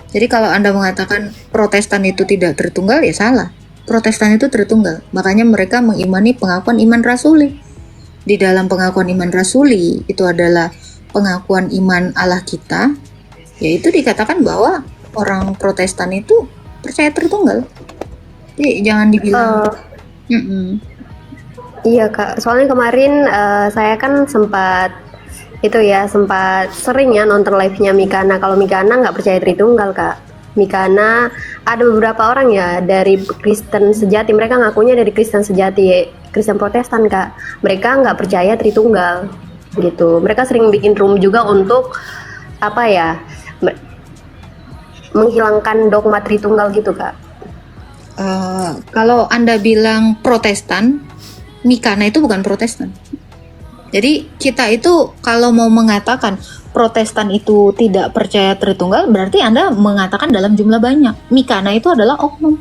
Jadi kalau Anda mengatakan Protestan itu tidak Tritunggal, ya salah. Protestan itu Tritunggal. Makanya mereka mengimani pengakuan iman rasuli. Di dalam pengakuan iman rasuli itu adalah pengakuan iman Allah kita, yaitu dikatakan bahwa orang Protestan itu percaya Tritunggal. Jadi jangan dibilang Iya Kak, soalnya kemarin saya kan sempat sering ya nonton live-nya Mikana. Kalau Mikana nggak percaya Tritunggal Kak. Mikana ada beberapa orang ya dari Kristen sejati, mereka ngakunya dari Kristen sejati, Kristen Protestan Kak. Mereka nggak percaya Tritunggal gitu. Mereka sering bikin room juga untuk menghilangkan dogma Tritunggal gitu Kak. Kalau Anda bilang Protestan, Mikana itu bukan Protestan. Jadi kita itu kalau mau mengatakan Protestan itu tidak percaya Tritunggal, berarti Anda mengatakan dalam jumlah banyak. Mikana itu adalah oknum.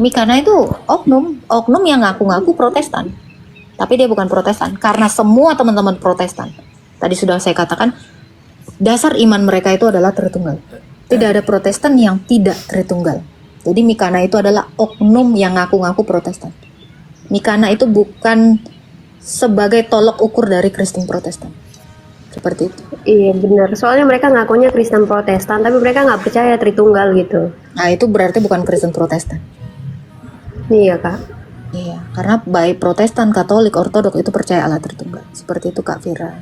Mikana itu oknum yang ngaku-ngaku Protestan. Tapi dia bukan Protestan, karena semua teman-teman Protestan, tadi sudah saya katakan, dasar iman mereka itu adalah Tritunggal. Tidak ada Protestan yang tidak Tritunggal. Jadi Mikana itu adalah oknum yang ngaku-ngaku Protestan. Mikana itu bukan sebagai tolok ukur dari Kristen Protestan. Seperti itu. Iya benar, soalnya mereka ngakunya Kristen Protestan, tapi mereka nggak percaya Tritunggal gitu. Nah itu berarti bukan Kristen Protestan. Iya Kak. Iya, karena baik Protestan, Katolik, Ortodoks itu percaya Allah Tritunggal. Seperti itu Kak Vira.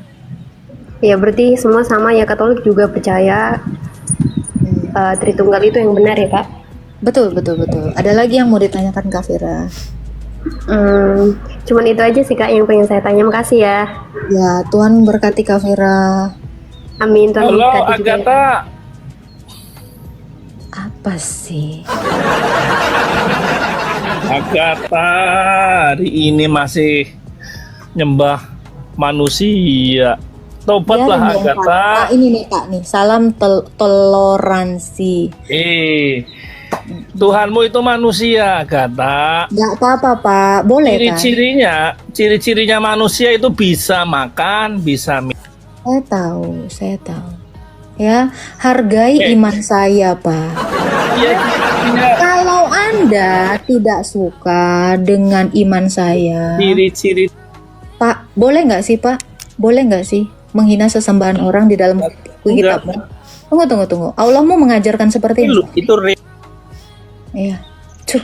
Iya berarti semua sama ya, Katolik juga percaya Tritunggal itu yang benar ya Kak. Betul. Ada lagi yang mau ditanyakan Kak Vira? Cuman itu aja sih Kak yang pengen saya tanya. Makasih ya. Ya, Tuhan memberkati Kak Vira. Amin. Tuhan Halo memberkati juga ya. Agatha. Apa sih? Agatha hari ini masih nyembah manusia. Tobatlah Biarin dong, Agatha. Kak. Ini nih Kak nih, salam toleransi. Tuhanmu itu manusia, Agatha. Gak apa-apa Pak, boleh kan? Ciri-cirinya manusia itu bisa makan, bisa minum. Saya tahu. Ya, hargai iman saya Pak. Iya, ciri-cirinya. Kalau Anda tidak suka dengan iman saya, Ciri-ciri Pak, boleh nggak sih Pak? Boleh nggak sih menghina sesembahan orang di dalam kitabmu? Tunggu. Allahmu mengajarkan seperti ini. itu Iya. Cuh.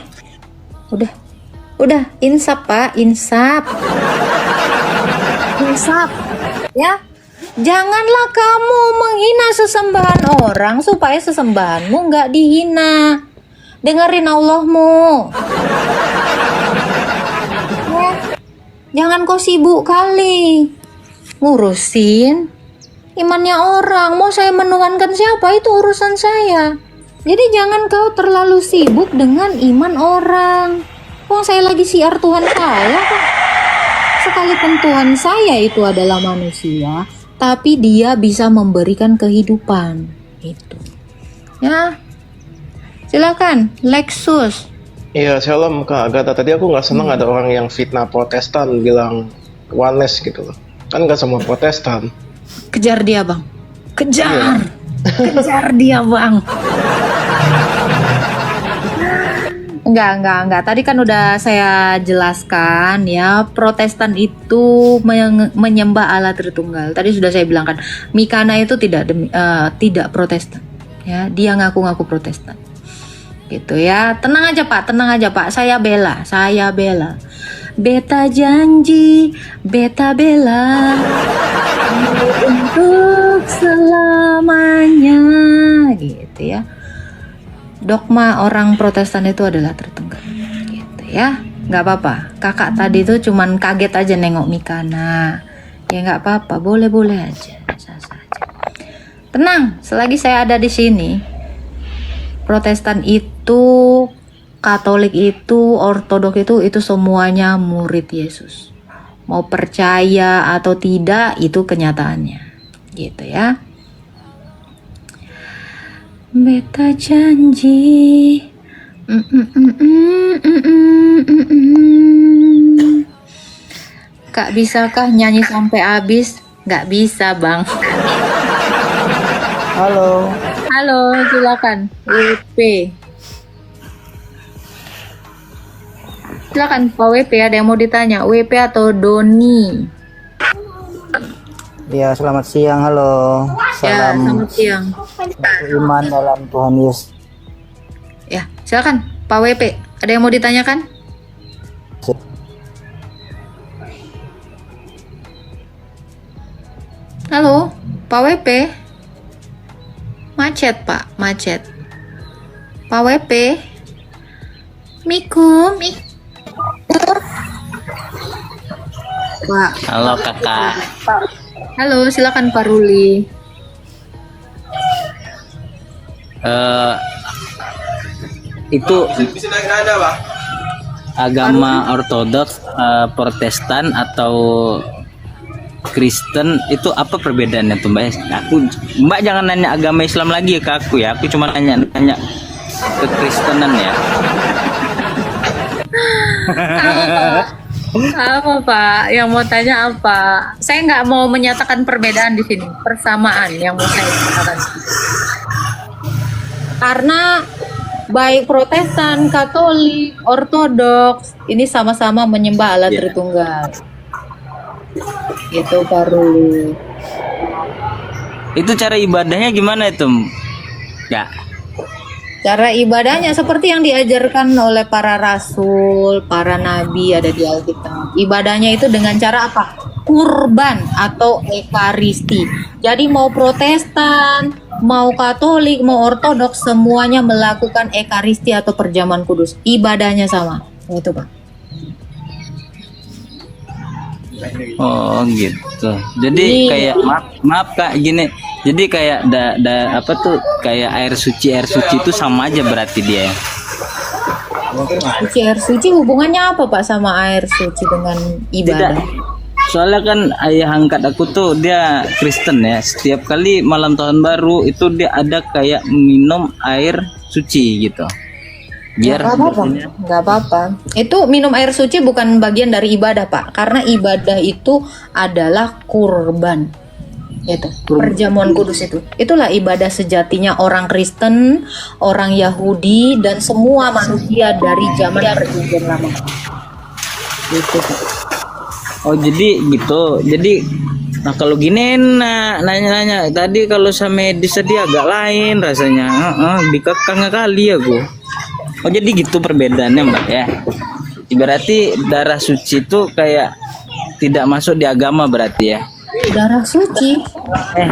Udah, insaf Pak, insaf. Insaf. Ya. Janganlah kamu menghina sesembahan orang supaya sesembahanmu nggak dihina. Dengerin Allahmu. Ya. Jangan kau sibuk kali ngurusin imannya orang. Mau saya menuhankan siapa itu urusan saya. Jadi jangan kau terlalu sibuk dengan iman orang. Wong saya lagi siar Tuhan saya kok. Sekalipun Tuhan saya itu adalah manusia, tapi dia bisa memberikan kehidupan. Itu. Ya. Silakan, Lexus. Iya, shalom Kak Agatha. Tadi aku nggak seneng ada orang yang fitnah Protestan bilang oneness gitu loh. Kan nggak semua Protestan. Kejar dia, Bang. Kejar. Kejar dia, Bang. Enggak. Tadi kan udah saya jelaskan ya, Protestan itu menyembah Allah Tritunggal. Tadi sudah saya bilang kan, Mikana itu tidak Protestan. Ya, dia ngaku-ngaku Protestan. Gitu ya. Tenang aja Pak. Saya bela. Beta janji, beta bela untuk selamanya, gitu ya. Dogma orang Protestan itu adalah Tritunggal, gitu ya. Nggak apa-apa. Kakak tadi tuh cuman kaget aja nengok Mikana. Ya nggak apa-apa, boleh-boleh aja, sah-sah aja. Tenang, selagi saya ada di sini, Protestan itu, Katolik itu, Ortodok itu semuanya murid Yesus. Mau percaya atau tidak, itu kenyataannya, gitu ya. Beta janji. Kak, bisakah nyanyi sampai habis? Nggak bisa, Bang. Halo, silakan. WP. Silakan Pak WP, ada yang mau ditanya. WP atau Doni? Ya, selamat siang. Halo. Ya, selamat siang. Iman dalam Tuhan Yesus. Ya, silakan Pak WP. Ada yang mau ditanyakan? Halo, Pak WP. Macet, Pak. Macet. Pak WP. Miku. Pak. Halo kakak. Halo, silakan Pak Ruli. Itu agama Ortodoks, Protestan atau Kristen itu apa perbedaannya tuh Mbak? Mbak jangan nanya agama Islam lagi ya ke aku ya. Aku cuma nanya ke Kristenan ya. Apa Pak? Yang mau tanya apa? Saya nggak mau menyatakan perbedaan di sini, persamaan yang mau saya katakan. Karena baik Protestan, Katolik, Ortodoks ini sama-sama menyembah Allah Tritunggal. Itu baru. Itu cara ibadahnya gimana itu? Ya. Cara ibadahnya seperti yang diajarkan oleh para rasul, para nabi ada di Alkitab. Ibadahnya itu dengan cara apa? Kurban atau ekaristi. Jadi mau Protestan, mau Katolik, mau Ortodoks, semuanya melakukan ekaristi atau perjamuan kudus. Ibadahnya sama. Itu Pak. Oh gitu. Jadi kayak maaf Kak gini. Jadi kayak apa tuh kayak air suci itu sama aja berarti dia. Suci air suci hubungannya apa Pak sama air suci dengan ibadah? Tidak. Soalnya kan ayah angkat aku tuh dia Kristen ya. Setiap kali malam tahun baru itu dia ada kayak minum air suci gitu. Biar nggak apa-apa. Itu minum air suci bukan bagian dari ibadah Pak, karena ibadah itu adalah kurban. Gitu. Perjamuan kudus itu. Itulah ibadah sejatinya orang Kristen, orang Yahudi, dan semua manusia dari zaman perjanjian lama. Gitu. Oh jadi gitu. Jadi nah kalau gini nanya-nanya tadi kalau sama medis tadi agak lain rasanya. Dikekang kali ya gua. Oh jadi gitu perbedaannya Mbak ya. Berarti darah suci itu kayak tidak masuk di agama berarti ya. Darah suci.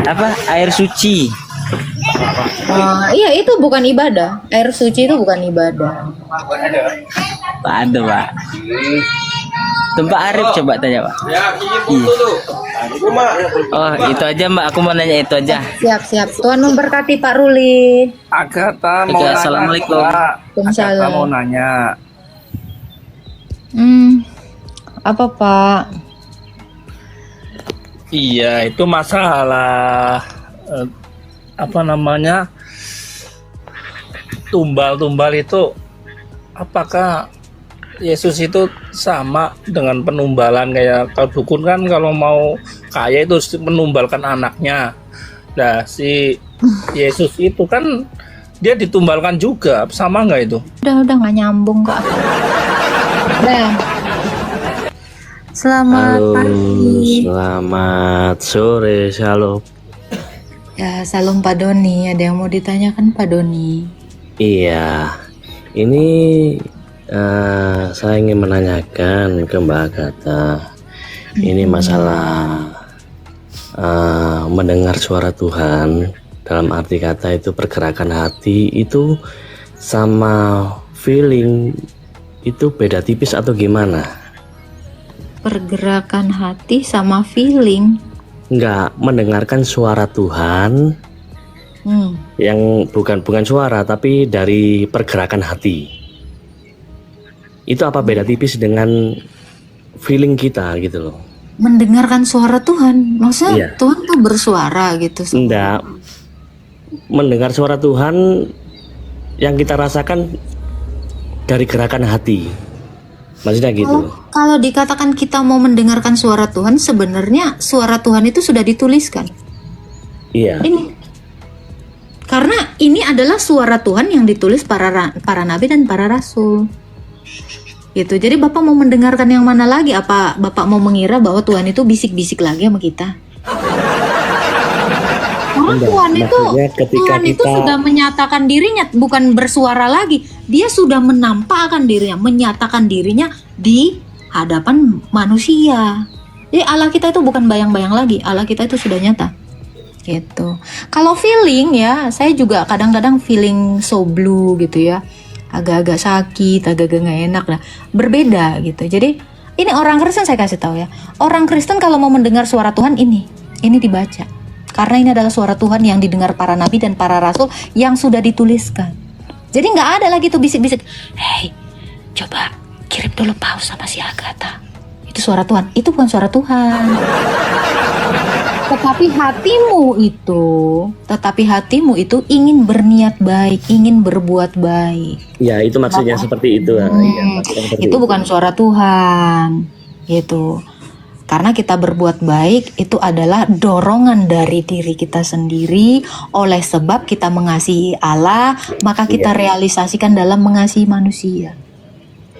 Apa? Air suci. Iya itu bukan ibadah. Air suci itu bukan ibadah. Pak ada Pak. Tempat Arif coba tanya Pak. Oh itu aja Mbak. Aku mau nanya itu aja. Siap. Tuhan memberkati Pak Ruli. Agatha mau Oke, nanya. assalamualaikum. Waalaikumsalam. Agatha mau nanya. Apa Pak? Iya, itu masalah apa namanya? Tumbal-tumbal itu apakah Yesus itu sama dengan penumbalan kayak kalau dukun kan kalau mau kaya itu menumbalkan anaknya. Nah, si Yesus itu kan dia ditumbalkan juga, sama nggak itu? Udah nggak nyambung kok. Udah. Selamat pagi. Selamat sore, Shalom. Ya, salam Pak Doni. Ada yang mau ditanyakan Pak Doni? Iya, ini saya ingin menanyakan ke Mbak Agatha. Ini masalah mendengar suara Tuhan. Dalam arti kata itu pergerakan hati itu sama feeling itu beda tipis atau gimana? Pergerakan hati sama feeling. Enggak, mendengarkan suara Tuhan yang bukan suara tapi dari pergerakan hati. Itu apa beda tipis dengan feeling kita gitu loh? Mendengarkan suara Tuhan, maksudnya Iya. Tuhan tuh bersuara gitu. Enggak, mendengar suara Tuhan yang kita rasakan dari gerakan hati. Maksudnya gitu. Kalau dikatakan kita mau mendengarkan suara Tuhan, sebenarnya suara Tuhan itu sudah dituliskan. Iya. Karena ini adalah suara Tuhan yang ditulis para nabi dan para rasul. Gitu. Jadi Bapak mau mendengarkan yang mana lagi? Apa Bapak mau mengira bahwa Tuhan itu bisik-bisik lagi sama kita? Karena Tuhan itu sudah menyatakan dirinya, bukan bersuara lagi. Dia sudah menampakkan dirinya, menyatakan dirinya di hadapan manusia. Jadi Allah kita itu bukan bayang-bayang lagi. Allah kita itu sudah nyata. Gitu. Kalau feeling ya, saya juga kadang-kadang feeling so blue gitu ya. Agak-agak sakit, agak-agak nggak enak lah. Berbeda gitu. Jadi ini orang Kristen saya kasih tahu ya. Orang Kristen kalau mau mendengar suara Tuhan ini dibaca. Karena ini adalah suara Tuhan yang didengar para nabi dan para rasul yang sudah dituliskan. Jadi nggak ada lagi tuh bisik-bisik. Hei, coba kirim dulu paus sama si Agatha. Itu suara Tuhan. Itu bukan suara Tuhan. Tetapi hatimu itu ingin berniat baik, ingin berbuat baik. Ya, itu maksudnya seperti itu. Iya, Itu bukan suara Tuhan. Gitu. Karena kita berbuat baik itu adalah dorongan dari diri kita sendiri. Oleh sebab kita mengasihi Allah, maka kita realisasikan dalam mengasihi manusia.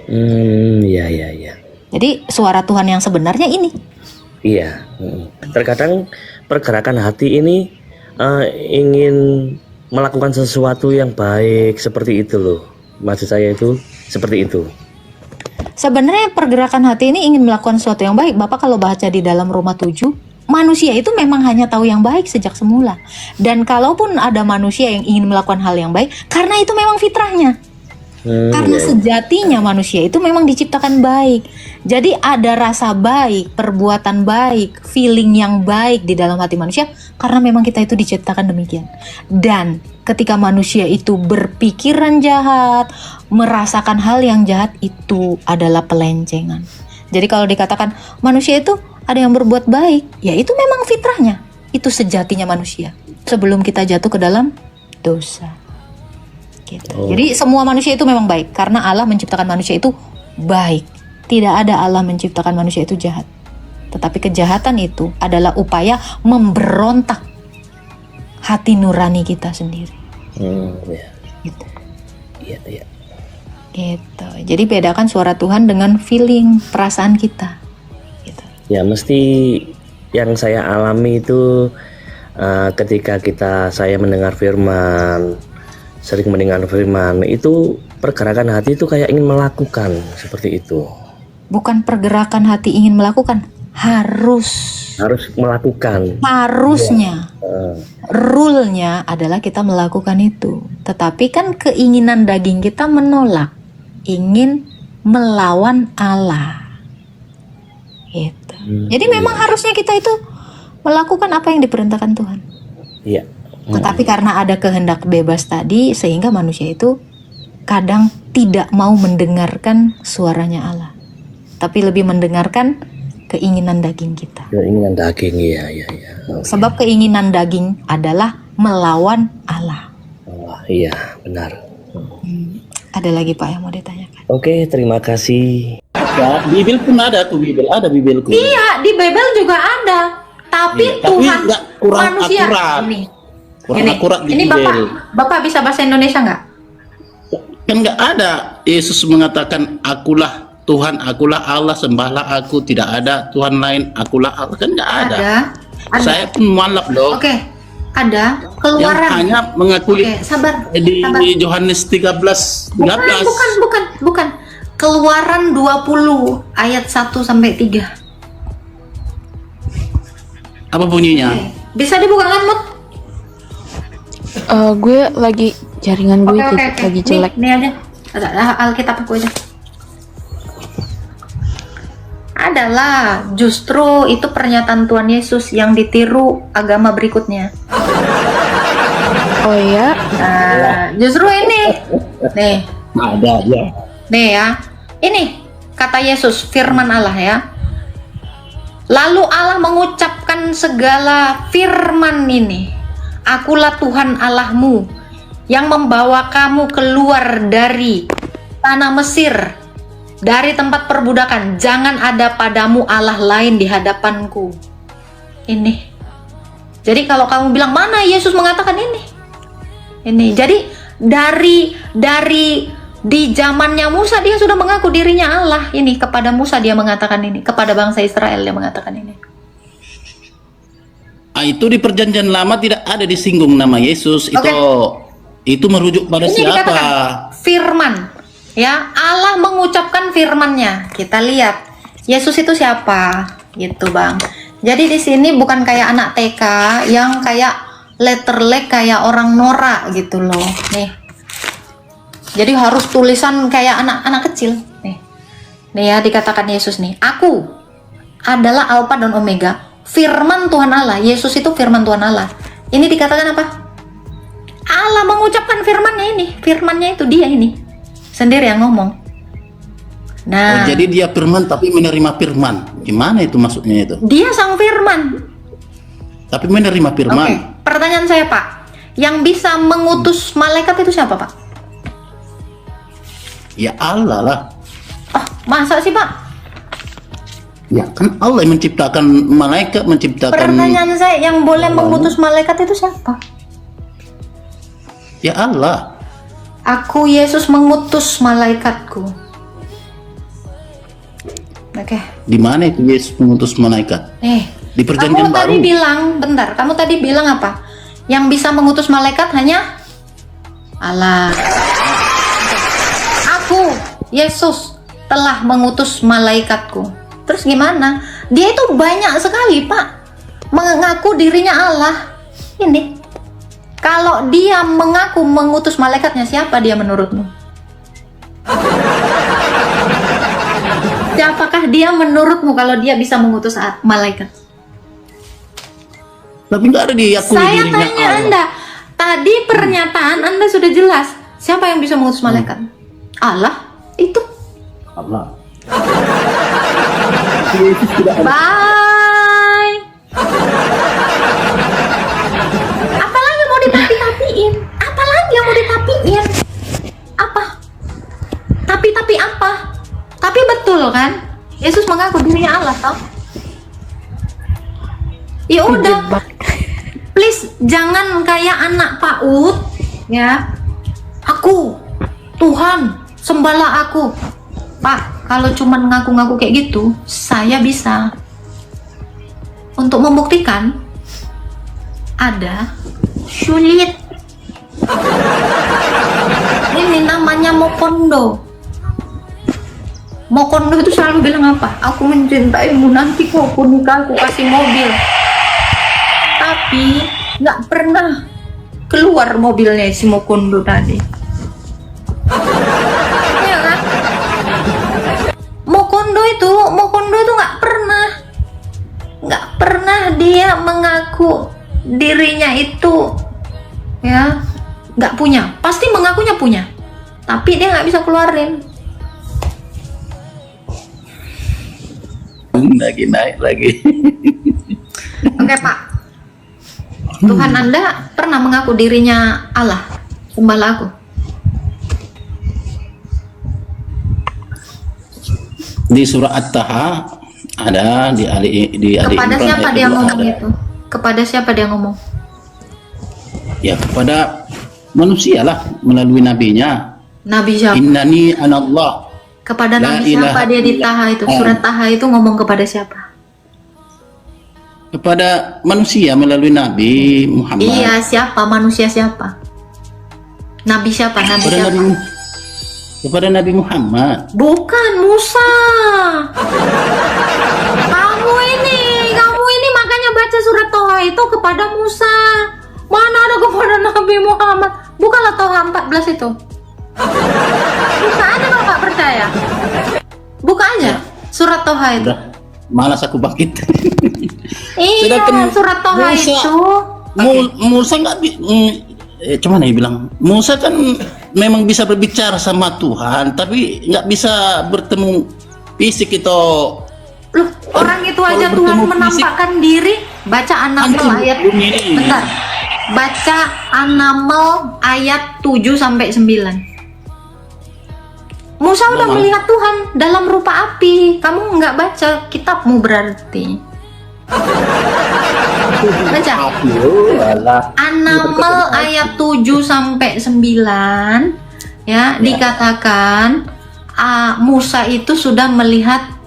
Iya. Jadi suara Tuhan yang sebenarnya ini. Iya. Terkadang pergerakan hati ini ingin melakukan sesuatu yang baik seperti itu loh. Maksud saya itu seperti itu. Sebenarnya pergerakan hati ini ingin melakukan sesuatu yang baik. Bapak kalau baca di dalam Roma 7, manusia itu memang hanya tahu yang baik sejak semula. Dan kalaupun ada manusia yang ingin melakukan hal yang baik, karena itu memang fitrahnya. Karena sejatinya manusia itu memang diciptakan baik. Jadi ada rasa baik, perbuatan baik, feeling yang baik di dalam hati manusia karena memang kita itu diciptakan demikian. Dan ketika manusia itu berpikiran jahat, merasakan hal yang jahat, itu adalah pelencengan. Jadi kalau dikatakan manusia itu ada yang berbuat baik, ya itu memang fitrahnya. Itu sejatinya manusia sebelum kita jatuh ke dalam dosa. Gitu. Jadi semua manusia itu memang baik karena Allah menciptakan manusia itu baik. Tidak ada Allah menciptakan manusia itu jahat. Tetapi kejahatan itu adalah upaya memberontak hati nurani kita sendiri. Ya. Gitu. Iya. Gitu. Jadi bedakan suara Tuhan dengan feeling, perasaan kita. Gitu. Ya mesti yang saya alami itu ketika saya mendengar firman, sering mendengar firman, itu pergerakan hati itu kayak ingin melakukan seperti itu. Bukan pergerakan hati ingin melakukan, harus melakukan. Harusnya. Rule-nya adalah kita melakukan itu. Tetapi kan keinginan daging kita menolak, ingin melawan Allah. Gitu. Jadi memang harusnya kita itu melakukan apa yang diperintahkan Tuhan. Iya. Tetapi karena ada kehendak bebas tadi, sehingga manusia itu kadang tidak mau mendengarkan suaranya Allah, tapi lebih mendengarkan keinginan daging kita. Keinginan daging, iya. Sebab keinginan daging adalah melawan Allah. Oh, iya, benar. Ada lagi Pak yang mau ditanyakan? Oke, terima kasih. Ya, Bibil pun ada tuh, ada Bibelku. Iya, di Bible juga ada. Tapi Iya, Tuhan tapi kurang manusia akurat. Kurang akurat di ini Bibel. Bapak bisa bahasa Indonesia nggak? Kan nggak ada. Yesus mengatakan, akulah Tuhan, akulah Allah, sembahlah aku. Tidak ada Tuhan lain, akulah Allah. Kan nggak ada. Ada. Saya pun mualaf loh. Oke, ada Yang Keluaran. hanya mengakui Oke, sabar. di sabar. Yohanes 13. Bukan. Keluaran 20 ayat 1 sampai 3. Apa bunyinya? Bisa dibuka kan, Mut? Gue lagi jaringan gue lagi jelek. Nih aja. Ada Alkitab aku aja. Adalah justru itu pernyataan Tuhan Yesus yang ditiru agama berikutnya. Oh ya? Nah, justru ini. Nih. Ada ya. Nih ya. Ini kata Yesus, firman Allah ya. Lalu Allah mengucapkan segala firman ini. Akulah Tuhan Allahmu yang membawa kamu keluar dari tanah Mesir, dari tempat perbudakan. Jangan ada padamu Allah lain di hadapanku. Ini. Jadi kalau kamu bilang, mana Yesus mengatakan ini? Ini. Jadi dari di zamannya Musa dia sudah mengaku dirinya Allah. Ini kepada Musa dia mengatakan ini, kepada bangsa Israel dia mengatakan ini. Itu di perjanjian lama tidak ada disinggung nama Yesus. Itu merujuk pada Ini siapa? dikatakan firman. Ya, Allah mengucapkan firman-Nya. Kita lihat Yesus itu siapa? Gitu, Bang. Jadi di sini bukan kayak anak TK yang kayak letterlek kayak orang norak gitu loh. Nih. Jadi harus tulisan kayak anak-anak kecil. Nih ya dikatakan Yesus nih. Aku adalah Alfa dan Omega. Firman Tuhan Allah. Yesus itu firman Tuhan Allah. Ini dikatakan apa? Allah mengucapkan firman-Nya ini. Firman-Nya itu dia ini. Sendiri yang ngomong. Nah. Jadi dia firman tapi menerima firman. Gimana itu maksudnya itu? Dia sang firman. Tapi menerima firman. Pertanyaan saya Pak. Yang bisa mengutus malaikat itu siapa Pak? Ya Allah lah. Oh, masa sih Pak? Ya kan Allah yang menciptakan malaikat, menciptakan. Pertanyaan saya, yang boleh mengutus malaikat itu siapa? Ya Allah. Aku Yesus mengutus malaikatku. Oke. Di mana itu Yesus mengutus malaikat? Di perjanjian Kamu baru. tadi bilang, bentar, kamu tadi bilang apa? Yang bisa mengutus malaikat hanya Allah. Aku, Yesus, telah mengutus malaikatku. Terus gimana? Dia itu banyak sekali, Pak. Mengaku dirinya Allah. Ini. Kalau dia mengaku mengutus malaikatnya, siapa dia menurutmu? Siapakah dia menurutmu kalau dia bisa mengutus malaikat? Tapi nggak ada diakui Saya dirinya tanya Allah. Anda, tadi pernyataan Anda sudah jelas. Siapa yang bisa mengutus malaikat? Allah. Itu. Allah. Bye. Apalagi mau ditapi-tapiin? Apalagi yang mau ditapiin? Apa? Tapi apa? Tapi betul kan? Yesus mengaku dirinya Allah, toh? Ya udah, please jangan kayak anak PAUD ya. Aku Tuhan, sembahlah aku. Pak, kalau cuman ngaku-ngaku kayak gitu, saya bisa. Untuk membuktikan ada sulit. Ini namanya Mokondo. Mokondo itu selalu bilang apa? Aku mencintaimu, nanti kok aku nikah, aku kasih mobil. Tapi nggak pernah keluar mobilnya si Mokondo tadi. Ya kan? Mokondo itu nggak pernah dia mengaku dirinya itu ya nggak punya. Pasti mengakunya punya, tapi dia nggak bisa keluarin. Lagi naik lagi. Oke Pak, Tuhan Anda pernah mengaku dirinya Allah, sembahlah aku. Di surah At-Taha ada, di Ali Kepada Imran siapa ayat dia 2 ngomong ada. itu? Kepada siapa dia ngomong? Ya kepada manusia lah melalui nabinya. Nabi siapa? Innani anallah. Kepada La Nabi siapa ilaha dia di Taha itu? Surat Taha itu ngomong kepada siapa? Kepada manusia melalui Nabi Muhammad. Iya, siapa? Manusia siapa? Nabi siapa? Nabi Kepada siapa? Kepada Nabi Muhammad. Bukan, Musa. Kamu ini makanya baca surat Toha itu kepada Musa. Mana ada kepada Nabi Muhammad? Bukalah Toha 14 itu. Buka aja kalau nggak percaya. Buka aja surat Toha itu. Udah, malas aku bangkit. Iya, Sedangkan surat Toha Musa- itu. Musa nggak cuman ya bilang Musa kan memang bisa berbicara sama Tuhan, tapi nggak bisa bertemu fisik itu. Loh, orang itu aja Kalau Tuhan bertemu menampakkan diri. Baca An-Naml Antum, ayat bumi ini. bentar. Baca An-Naml ayat 7 sampai 9. Musa udah Nama. melihat Tuhan dalam rupa api. Kamu nggak baca kitabmu berarti. Baca An-Naml ayat 7 sampai 9 ya, dikatakan Musa itu sudah melihat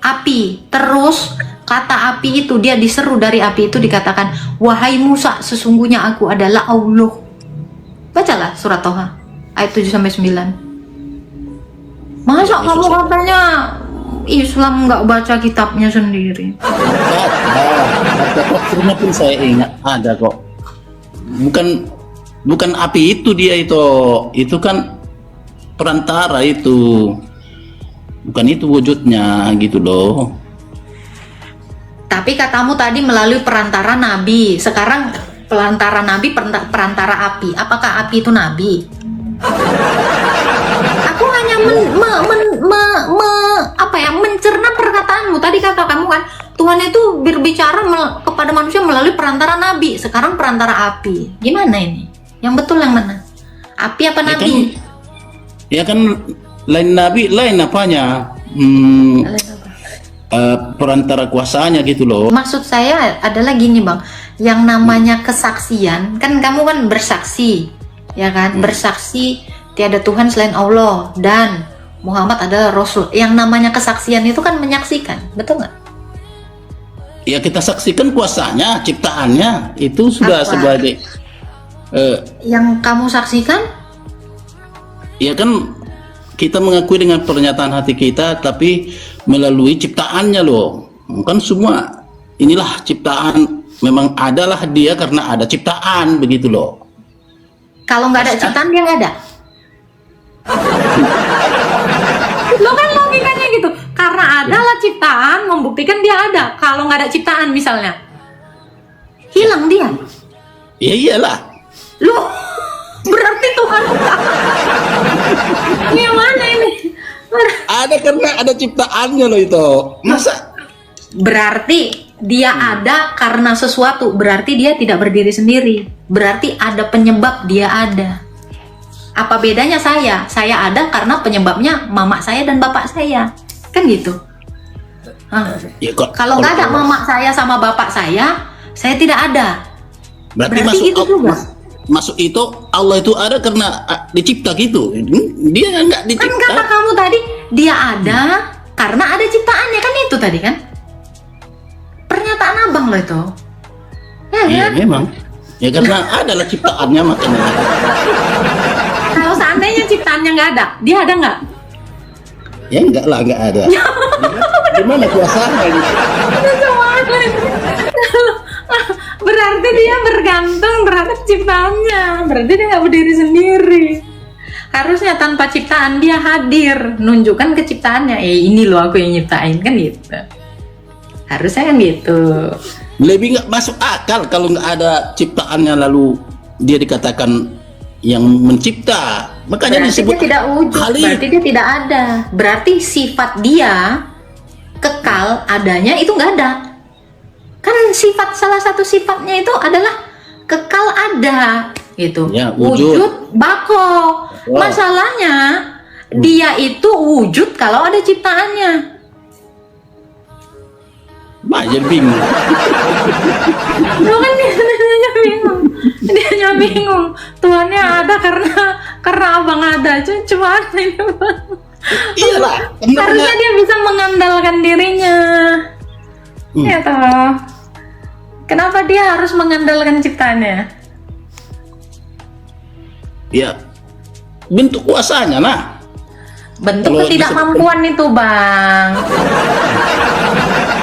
api. Terus kata api itu, dia diseru dari api itu, dikatakan, wahai Musa, sesungguhnya aku adalah Allah. Bacalah surat Toha ayat 7 sampai 9. Masa kamu katanya Islam nggak baca kitabnya sendiri? Tafsirnya pun saya ingat ada kok. Bukan api itu dia itu kan perantara itu. Bukan itu wujudnya gitu loh. Tapi katamu tadi melalui perantara Nabi. Sekarang perantara Nabi, perantara api. Apakah api itu Nabi? Aku hanya mencerna perkataanmu. Tadi kata kamu kan Tuhan itu berbicara kepada manusia melalui perantara Nabi. Sekarang perantara api. Gimana ini? Yang betul yang mana? Api apa Nabi? Ya kan lain Nabi, lain apanya? Perantara kuasanya gitu loh. Maksud saya adalah gini Bang, yang namanya kesaksian, kan kamu kan bersaksi, ya kan? Bersaksi tiada Tuhan selain Allah dan Muhammad adalah Rasul. Yang namanya kesaksian itu kan menyaksikan, betul nggak? Ya kita saksikan kuasanya, ciptaannya itu sudah Apa? sebagai Yang kamu saksikan? ya kan kita mengakui dengan pernyataan hati kita, tapi melalui ciptaannya loh. Kan semua inilah ciptaan, memang adalah dia karena ada ciptaan begitu loh. Kalau nggak ada ciptaan dia nggak ada. Lo kan logikanya gitu. Karena adalah ciptaan membuktikan dia ada. Kalau nggak ada ciptaan misalnya, hilang dia. Ya iyalah. Lo berarti Tuhan gimana ini? Ada karena ada ciptaannya loh itu. Masa? Berarti dia ada karena sesuatu. Berarti dia tidak berdiri sendiri. Berarti ada penyebab dia ada. Apa bedanya saya? Saya ada karena penyebabnya mama saya dan bapak saya. Kan gitu. Ya, Kalau nggak ada mama saya sama bapak saya tidak ada. Berarti masuk itu Allah itu ada karena dicipta gitu. Dia nggak dicipta. Kan kata kamu tadi dia ada karena ada ciptaannya, kan itu tadi kan? Pernyataan abang loh itu. Iya memang. Ya karena adalah ciptaannya makanya. Kalau seandainya ciptaannya nggak ada, dia ada nggak? Ya enggak lah, enggak ada. Gimana kuasanya gitu? Berarti dia bergantung terhadap ciptaannya. Berarti dia nggak berdiri sendiri. Harusnya tanpa ciptaan dia hadir, nunjukkan keciptaannya. Ini loh aku yang nyiptain, kan gitu. Harusnya kan gitu. Lebih nggak masuk akal kalau nggak ada ciptaannya lalu dia dikatakan yang mencipta. Makanya Berarti disebut dia tidak wujud, berarti dia tidak ada. Berarti sifat dia kekal adanya itu nggak ada. Kan salah satu sifatnya itu adalah kekal ada, gitu. Ya, wujud bako. Masalahnya dia itu wujud kalau ada ciptaannya. Jadi bingung. Lu kan dia bingung. Dia bingung. Tuhannya ada karena abang ada. Cuma ini bang. Iyalah. Harusnya dia bisa mengandalkan dirinya. Ya toh. Kenapa dia harus mengandalkan ciptaannya? Ya, bentuk kuasanya nah. Bentuk Kalau ketidakmampuan itu bang.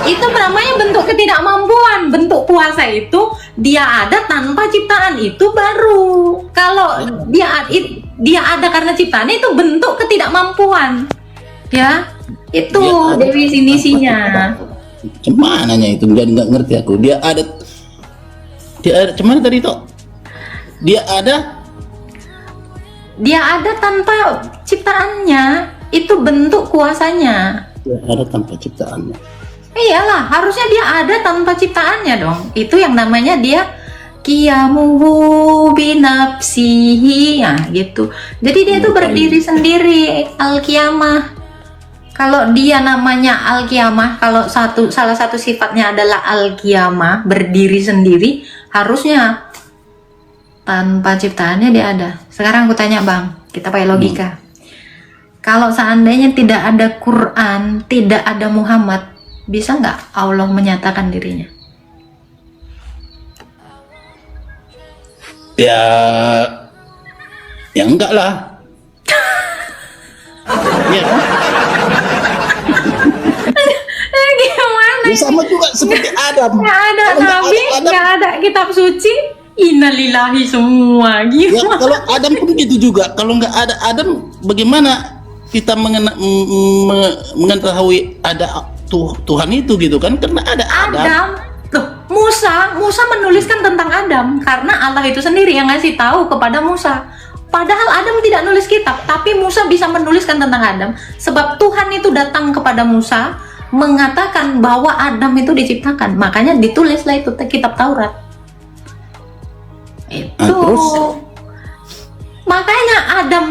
Itu namanya bentuk ketidakmampuan. Bentuk kuasa itu dia ada tanpa ciptaan, itu baru. Kalau dia ada karena ciptaan, itu bentuk ketidakmampuan. Ya, itu definisinya. Cemananya itu nggak ngerti aku. Dia ada cuman tadi toh. Dia ada tanpa ciptaannya, itu bentuk kuasanya. Dia ada tanpa ciptaannya. Iyalah, harusnya dia ada tanpa ciptaannya dong. Itu yang namanya dia qiyamuhu binafsihi, ya gitu. Jadi dia itu berdiri sendiri, al-qiyamah. Kalau dia namanya al-qiyamah, kalau salah satu sifatnya adalah al-qiyamah, berdiri sendiri, harusnya tanpa ciptaannya dia ada. Sekarang aku tanya bang, kita pakai logika. Kalau seandainya tidak ada Quran, tidak ada Muhammad, bisa nggak Allah menyatakan dirinya? Ya enggak lah. Ya. Gimana? Ya sama juga seperti Adam. Nggak ada nabi, nggak ada kitab suci. Innalillahi semua. Gimana? Ya, kalau Adam pun gitu juga. Kalau nggak ada Adam, bagaimana kita mengetahui ada Tuhan itu gitu kan? Karena ada Adam. Loh, Musa menuliskan tentang Adam karena Allah itu sendiri yang ngasih tahu kepada Musa. Padahal Adam tidak nulis kitab, tapi Musa bisa menuliskan tentang Adam sebab Tuhan itu datang kepada Musa mengatakan bahwa Adam itu diciptakan. Makanya ditulislah itu kitab Taurat. Itu. Makanya Adam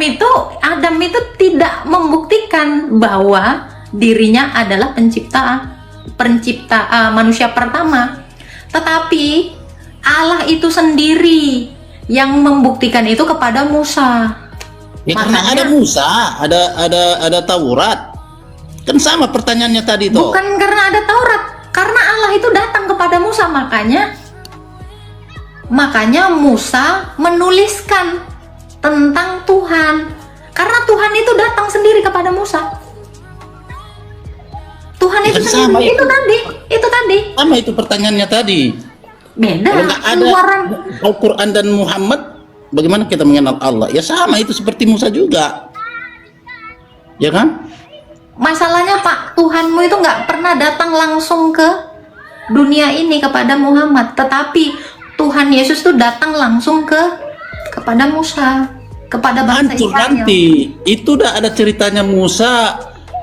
itu tidak membuktikan bahwa dirinya adalah pencipta manusia pertama, tetapi Allah itu sendiri yang membuktikan itu kepada Musa. Ya karena ada Musa, ada Taurat, kan sama pertanyaannya tadi toh. Bukan karena ada Taurat, karena Allah itu datang kepada Musa, makanya Musa menuliskan tentang Tuhan, karena Tuhan itu datang sendiri kepada Musa. Tuhan itu sendiri, itu tadi. Sama itu pertanyaannya tadi. Beda. Kalau nggak ada Al-Quran dan Muhammad, bagaimana kita mengenal Allah? Ya sama itu seperti Musa juga, ya kan? Masalahnya Pak, Tuhanmu itu nggak pernah datang langsung ke dunia ini kepada Muhammad, tetapi Tuhan Yesus itu datang langsung kepada Musa, kepada bangsa Israel. Nanti itu udah ada ceritanya Musa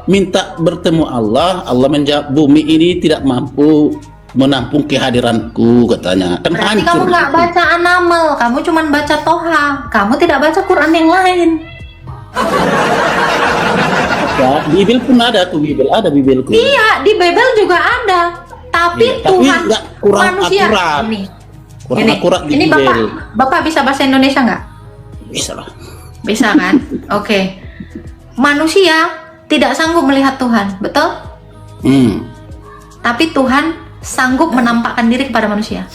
minta bertemu Allah menjawab bumi ini tidak mampu menampung kehadiranku katanya. Kan berarti kamu nggak baca An-Naml, kamu cuma baca Toha, kamu tidak baca Quran yang lain. ada, Bible pun ada tuh, Bibelku. Iya, di Bible juga ada. Tapi Iya, Tuhan nggak kurang manusia akurat. ini. Kurang Ini, akurat di ini Bibel. Bapak bisa bahasa Indonesia nggak? Bisa lah. Bisa kan? Oke. Manusia tidak sanggup melihat Tuhan, betul? Tapi Tuhan sanggup menampakkan diri kepada manusia.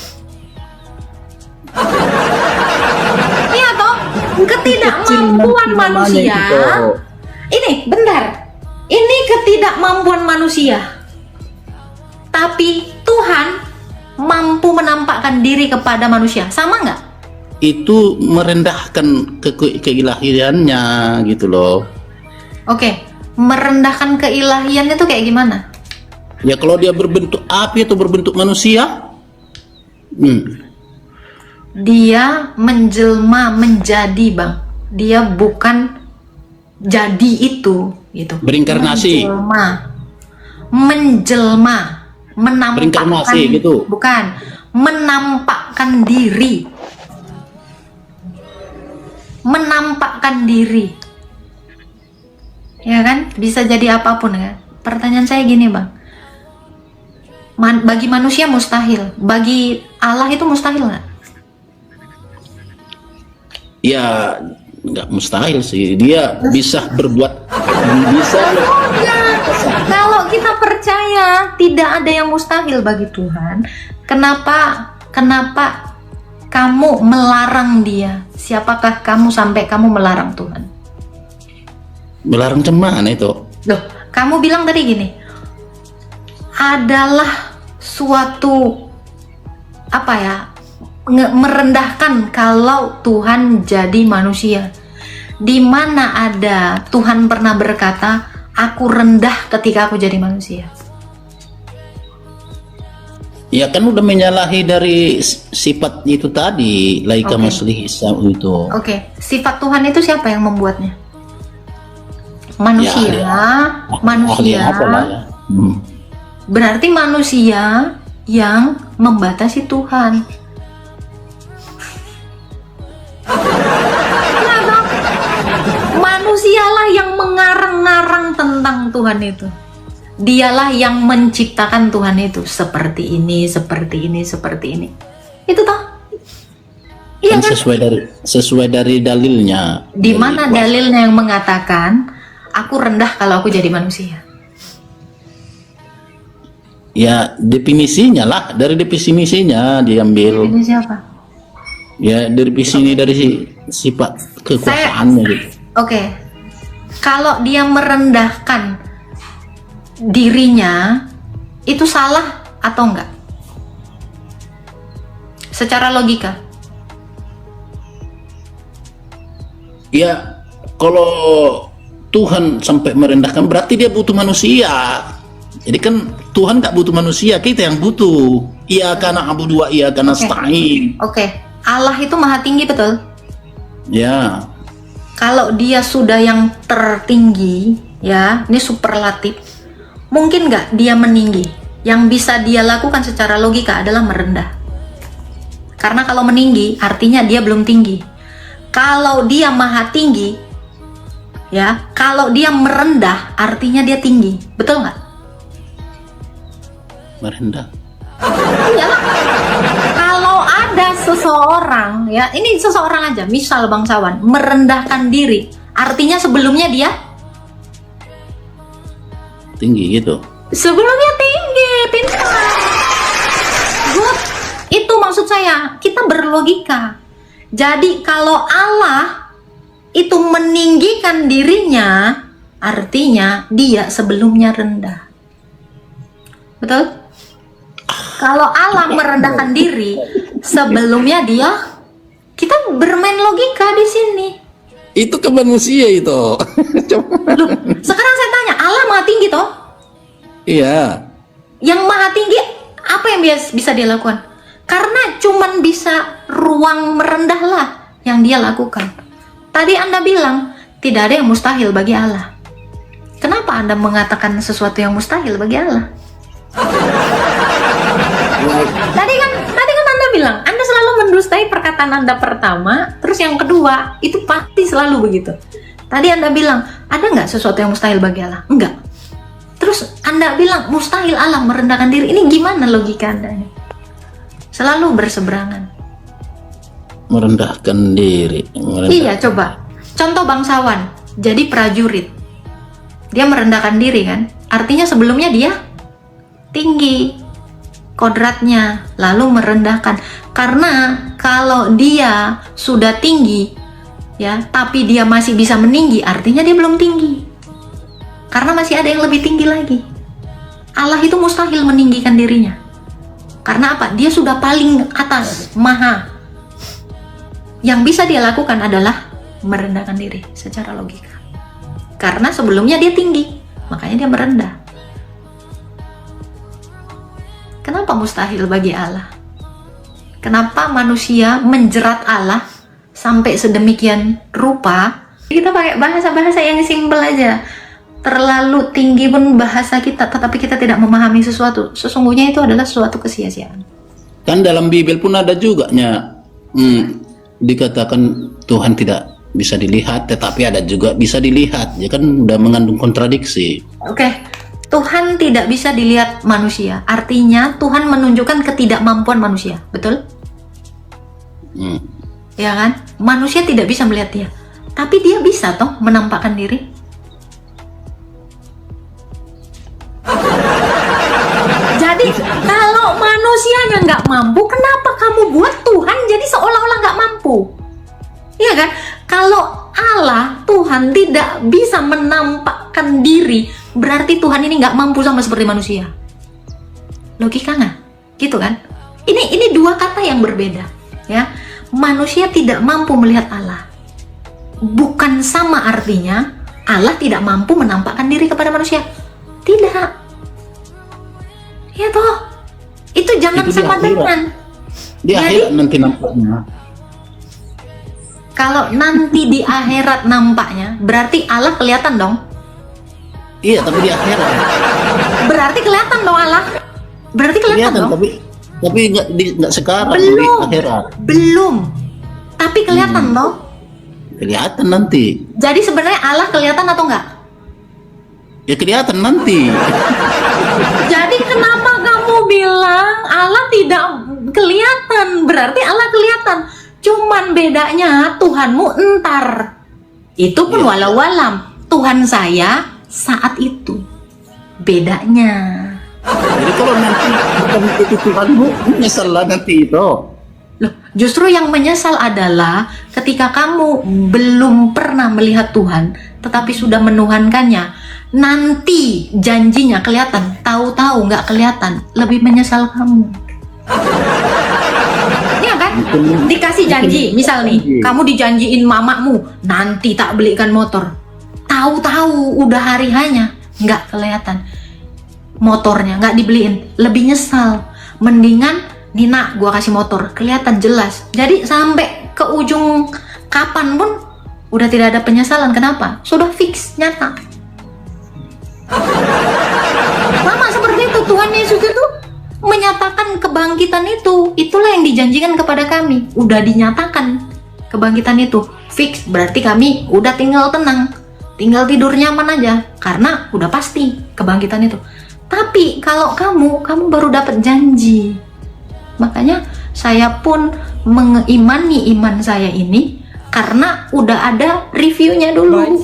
Iya toh? Ketidakmampuan manusia. Ini bentar. Ini ketidakmampuan manusia. Tapi Tuhan mampu menampakkan diri kepada manusia. Sama nggak? Itu merendahkan keilahiannya gitu loh. Oke, merendahkan keilahiannya itu kayak gimana? Ya kalau dia berbentuk api atau berbentuk manusia, Dia menjelma menjadi, Bang. Dia bukan jadi itu, gitu. Berinkarnasi. Menjelma, menampakkan. Berinkarnasi gitu. Bukan, menampakkan diri. Menampakkan diri. Ya kan? Bisa jadi apapun kan? Pertanyaan saya gini, Bang. Bagi manusia mustahil, bagi Allah itu mustahil nggak? Ya nggak mustahil sih. Dia bisa berbuat, bisa. Kalau kita percaya tidak ada yang mustahil bagi Tuhan, kenapa kamu melarang Dia? Siapakah kamu sampai kamu melarang Tuhan? Melarang cemana itu? Loh, kamu bilang tadi gini, adalah suatu apa ya, merendahkan kalau Tuhan jadi manusia. Di mana ada Tuhan pernah berkata, aku rendah ketika aku jadi manusia? Ya kan udah menyalahi dari sifat itu tadi, laika maslih itu. Oke, sifat Tuhan itu siapa yang membuatnya? Manusia, manusia. Ya. Berarti manusia yang membatasi Tuhan. Kenapa? Manusialah yang mengarang-ngarang tentang Tuhan itu. Dialah yang menciptakan Tuhan itu seperti ini, seperti ini, seperti ini. Itu toh? Iya kan? Sesuai dari dalilnya. Di mana dalilnya yang mengatakan aku rendah kalau aku jadi manusia? Ya definisinya lah, dari definisinya diambil. Definisi apa? Ya definisi dari sifat kekuasaannya gitu. Oke. Kalau dia merendahkan dirinya, itu salah atau enggak? Secara logika. Ya kalau Tuhan sampai merendahkan berarti dia butuh manusia. Jadi kan Tuhan nggak butuh manusia, kita yang butuh. Iya karena abu dua, iya karena stain. Oke. Allah itu maha tinggi, betul? Ya. Kalau dia sudah yang tertinggi, ya, ini superlatif, mungkin nggak dia meninggi? Yang bisa dia lakukan secara logika adalah merendah. Karena kalau meninggi, artinya dia belum tinggi. Kalau dia maha tinggi, ya, kalau dia merendah, artinya dia tinggi. Betul nggak? Merendah. Iyalah. Kalau ada seseorang, ya, ini seseorang aja, misal bangsawan, merendahkan diri, artinya sebelumnya dia tinggi gitu. Sebelumnya tinggi, pintar. Good. Itu maksud saya, kita berlogika. Jadi kalau Allah itu meninggikan dirinya, artinya dia sebelumnya rendah. Betul? Kalau Allah merendahkan diri, sebelumnya dia, kita bermain logika di sini. Itu ke manusia itu. Loh, sekarang saya tanya, Allah maha tinggi toh? Iya. Yang maha tinggi, apa yang bisa dia lakukan? Karena cuman bisa ruang merendahlah yang dia lakukan. Tadi Anda bilang, tidak ada yang mustahil bagi Allah. Kenapa Anda mengatakan sesuatu yang mustahil bagi Allah? Tadi kan Anda bilang, Anda selalu mendustai perkataan Anda pertama, terus yang kedua, itu pasti selalu begitu. Tadi Anda bilang, Ada nggak sesuatu yang mustahil bagi Allah? Enggak. Terus Anda bilang mustahil Allah merendahkan diri. Ini gimana logika Anda ini? Selalu berseberangan. Merendahkan diri. Iya, coba. Contoh bangsawan, jadi prajurit. Dia merendahkan diri kan? Artinya sebelumnya dia tinggi kodratnya, lalu merendahkan. Karena kalau dia sudah tinggi, ya, tapi dia masih bisa meninggi, artinya dia belum tinggi. Karena masih ada yang lebih tinggi lagi. Allah itu mustahil meninggikan dirinya. Karena apa? Dia sudah paling atas, maha. Yang bisa dia lakukan adalah merendahkan diri secara logika. Karena sebelumnya dia tinggi, makanya dia merendah. Kenapa mustahil bagi Allah? Kenapa manusia menjerat Allah sampai sedemikian rupa? Kita pakai bahasa-bahasa yang simpel aja. Terlalu tinggi pun bahasa kita, tetapi kita tidak memahami sesuatu. Sesungguhnya itu adalah suatu kesia-siaan. Kan dalam Bible pun ada juga dikatakan Tuhan tidak bisa dilihat, tetapi ada juga bisa dilihat. Ya kan udah mengandung kontradiksi. Oke. Tuhan tidak bisa dilihat manusia. Artinya Tuhan menunjukkan ketidakmampuan manusia. Betul? Ya kan? Manusia tidak bisa melihat dia. Tapi dia bisa toh menampakkan diri. Jadi kalau manusianya nggak mampu, kenapa kamu buat Tuhan jadi seolah-olah nggak mampu? Iya kan? Kalau Allah, Tuhan tidak bisa menampakkan diri, berarti Tuhan ini nggak mampu sama seperti manusia. Logika nggak? Gitu kan? Ini dua kata yang berbeda, ya. Manusia tidak mampu melihat Allah. Bukan sama artinya Allah tidak mampu menampakkan diri kepada manusia. Tidak. Ya toh. Itu jangan sama dengan. Di akhirat nanti nampaknya. Kalau nanti di akhirat nampaknya, berarti Allah kelihatan dong. Iya, tapi di akhirat. Berarti kelihatan dong Allah. Berarti kelihatan dong. Tapi nggak sekarang. Belum. Di akhirat. Belum. Tapi kelihatan dong. Kelihatan nanti. Jadi sebenarnya Allah kelihatan atau enggak? Ya kelihatan nanti. Jadi kenapa kamu bilang Allah tidak kelihatan? Berarti Allah kelihatan. Cuman bedanya Tuhanmu entar. Itu pun walau-walam. Tuhan saya saat itu. Bedanya. Jadi kalau nanti bukan itu Tuhanmu, menyesallah nanti itu. Loh, justru yang menyesal adalah ketika kamu belum pernah melihat Tuhan, tetapi sudah menuhankannya. Nanti janjinya kelihatan, tahu-tahu nggak kelihatan, lebih menyesal kamu. Iya kan? Dikasih janji, misal nih, kamu dijanjiin mamamu, nanti tak belikan motor. Tahu-tahu udah hari hanya, nggak kelihatan. Motornya nggak dibeliin, lebih nyesal. Mendingan, Nina, gua kasih motor, kelihatan jelas. Jadi sampai ke ujung kapan pun udah tidak ada penyesalan. Kenapa? Sudah fix, nyata. Sama seperti itu Tuhan Yesus itu menyatakan kebangkitan itu. Itulah yang dijanjikan kepada kami. Udah dinyatakan kebangkitan itu fix, berarti kami udah tinggal tenang, tinggal tidur nyaman aja karena udah pasti kebangkitan itu. Tapi kalau kamu baru dapat janji. Makanya saya pun mengimani iman saya ini karena udah ada reviewnya dulu.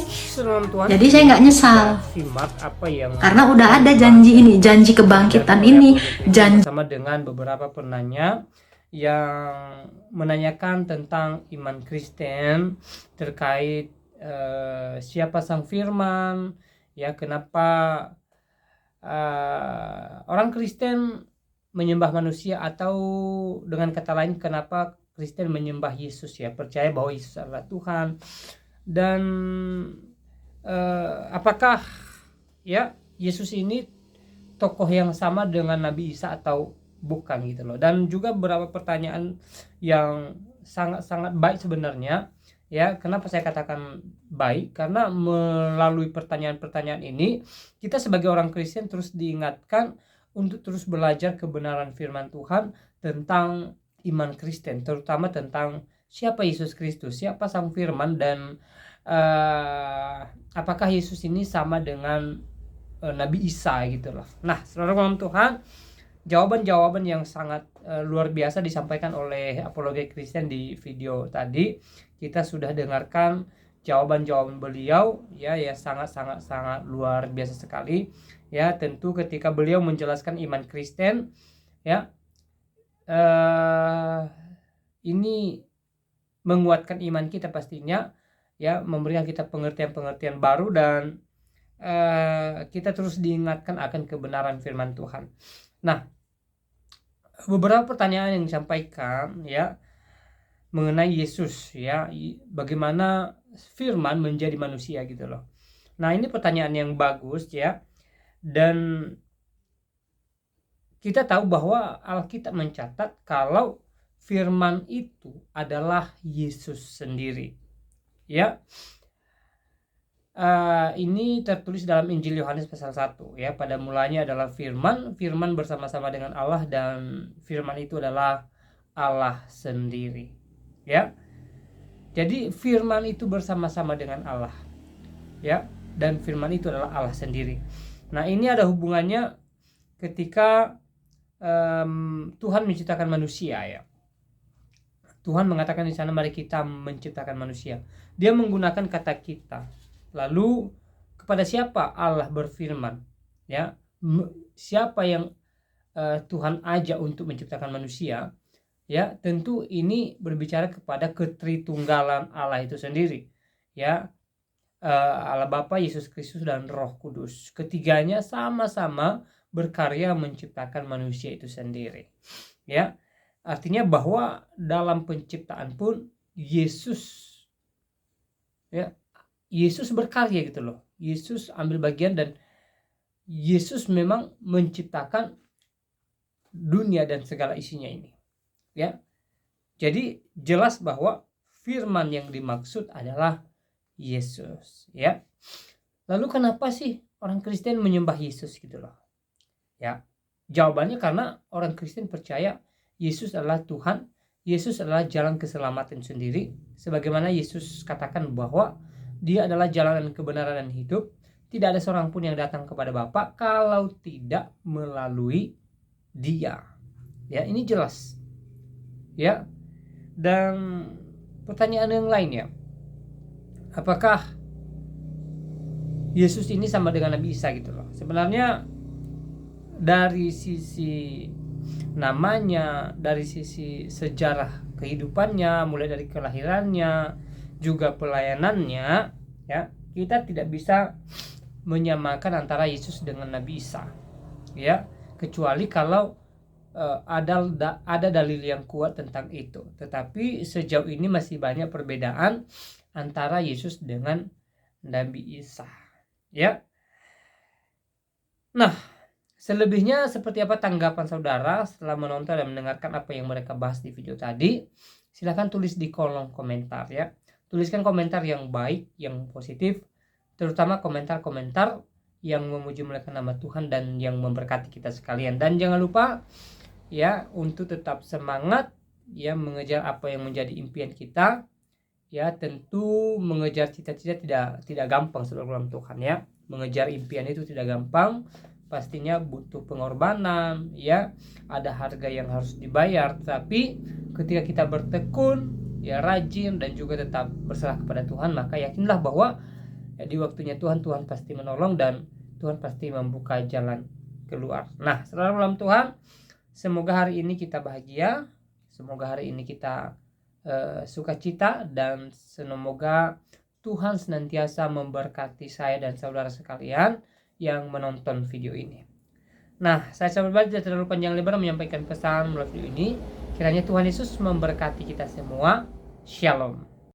Jadi saya nggak nyesal. Karena udah ada janji ini, janji kebangkitan ini, janji. Sama dengan beberapa penanya yang menanyakan tentang iman Kristen terkait siapa Sang Firman, ya kenapa orang Kristen menyembah manusia, atau dengan kata lain kenapa Kristen menyembah Yesus, ya percaya bahwa Yesus adalah Tuhan, dan apakah ya Yesus ini tokoh yang sama dengan Nabi Isa atau bukan gitu loh. Dan juga beberapa pertanyaan yang sangat-sangat baik sebenarnya. Ya, kenapa saya katakan baik? Karena melalui pertanyaan-pertanyaan ini kita sebagai orang Kristen terus diingatkan untuk terus belajar kebenaran firman Tuhan tentang iman Kristen, terutama tentang siapa Yesus Kristus, siapa Sang Firman, dan apakah Yesus ini sama dengan Nabi Isa gitu loh. Nah, saudara Tuhan, jawaban-jawaban yang sangat luar biasa disampaikan oleh apologet Kristen di video tadi. Kita sudah dengarkan jawaban-jawaban beliau ya sangat luar biasa sekali ya. Tentu ketika beliau menjelaskan iman Kristen ya, ini menguatkan iman kita pastinya ya, memberikan kita pengertian-pengertian baru, dan kita terus diingatkan akan kebenaran firman Tuhan. Nah, beberapa pertanyaan yang disampaikan ya mengenai Yesus ya, bagaimana firman menjadi manusia gitu loh. Nah, ini pertanyaan yang bagus ya, dan kita tahu bahwa Alkitab mencatat kalau firman itu adalah Yesus sendiri ya. Ini tertulis dalam Injil Yohanes pasal 1 ya. Pada mulanya adalah firman, firman bersama-sama dengan Allah, dan firman itu adalah Allah sendiri ya. Jadi firman itu bersama-sama dengan Allah ya, dan firman itu adalah Allah sendiri. Nah, ini ada hubungannya ketika Tuhan menciptakan manusia ya. Tuhan mengatakan di sana, mari kita menciptakan manusia. Dia menggunakan kata kita. Lalu kepada siapa Allah berfirman ya? Siapa yang Tuhan ajak untuk menciptakan manusia ya? Tentu ini berbicara kepada ketritunggalan Allah itu sendiri ya. Allah Bapa, Yesus Kristus, dan Roh Kudus. Ketiganya sama-sama berkarya menciptakan manusia itu sendiri ya. Artinya bahwa dalam penciptaan pun Yesus ya, Yesus berkarya gitu loh. Yesus ambil bagian, dan Yesus memang menciptakan dunia dan segala isinya ini ya. Jadi jelas bahwa firman yang dimaksud adalah Yesus ya. Lalu kenapa sih orang Kristen menyembah Yesus gitu loh ya? Jawabannya karena orang Kristen percaya Yesus adalah Tuhan, Yesus adalah jalan keselamatan sendiri, sebagaimana Yesus katakan bahwa Dia adalah jalan dan kebenaran dan hidup. Tidak ada seorang pun yang datang kepada Bapa kalau tidak melalui Dia. Ya, ini jelas. Ya. Dan pertanyaan yang lainnya, apakah Yesus ini sama dengan Nabi Isa gitu loh? Sebenarnya dari sisi namanya, dari sisi sejarah kehidupannya, mulai dari kelahirannya, juga pelayanannya ya, kita tidak bisa menyamakan antara Yesus dengan Nabi Isa ya, kecuali kalau ada dalil yang kuat tentang itu. Tetapi sejauh ini masih banyak perbedaan antara Yesus dengan Nabi Isa ya. Nah, selebihnya seperti apa tanggapan saudara setelah menonton dan mendengarkan apa yang mereka bahas di video tadi? Silahkan tulis di kolom komentar ya. Tuliskan komentar yang baik, yang positif, terutama komentar-komentar yang memuji muliakan nama Tuhan dan yang memberkati kita sekalian. Dan jangan lupa ya untuk tetap semangat ya mengejar apa yang menjadi impian kita. Ya, tentu mengejar cita-cita tidak gampang saudara Tuhan ya. Mengejar impian itu tidak gampang. Pastinya butuh pengorbanan ya, ada harga yang harus dibayar. Tapi ketika kita bertekun ya, rajin, dan juga tetap berserah kepada Tuhan, maka yakinlah bahwa ya, di waktunya Tuhan pasti menolong, dan Tuhan pasti membuka jalan keluar. Nah, saudara dalam Tuhan, semoga hari ini kita bahagia, semoga hari ini kita sukacita, dan semoga Tuhan senantiasa memberkati saya dan saudara sekalian yang menonton video ini. Nah, saya sahabat Baik tidak terlalu panjang lebar menyampaikan pesan melalui video ini. Kiranya Tuhan Yesus memberkati kita semua. Shalom.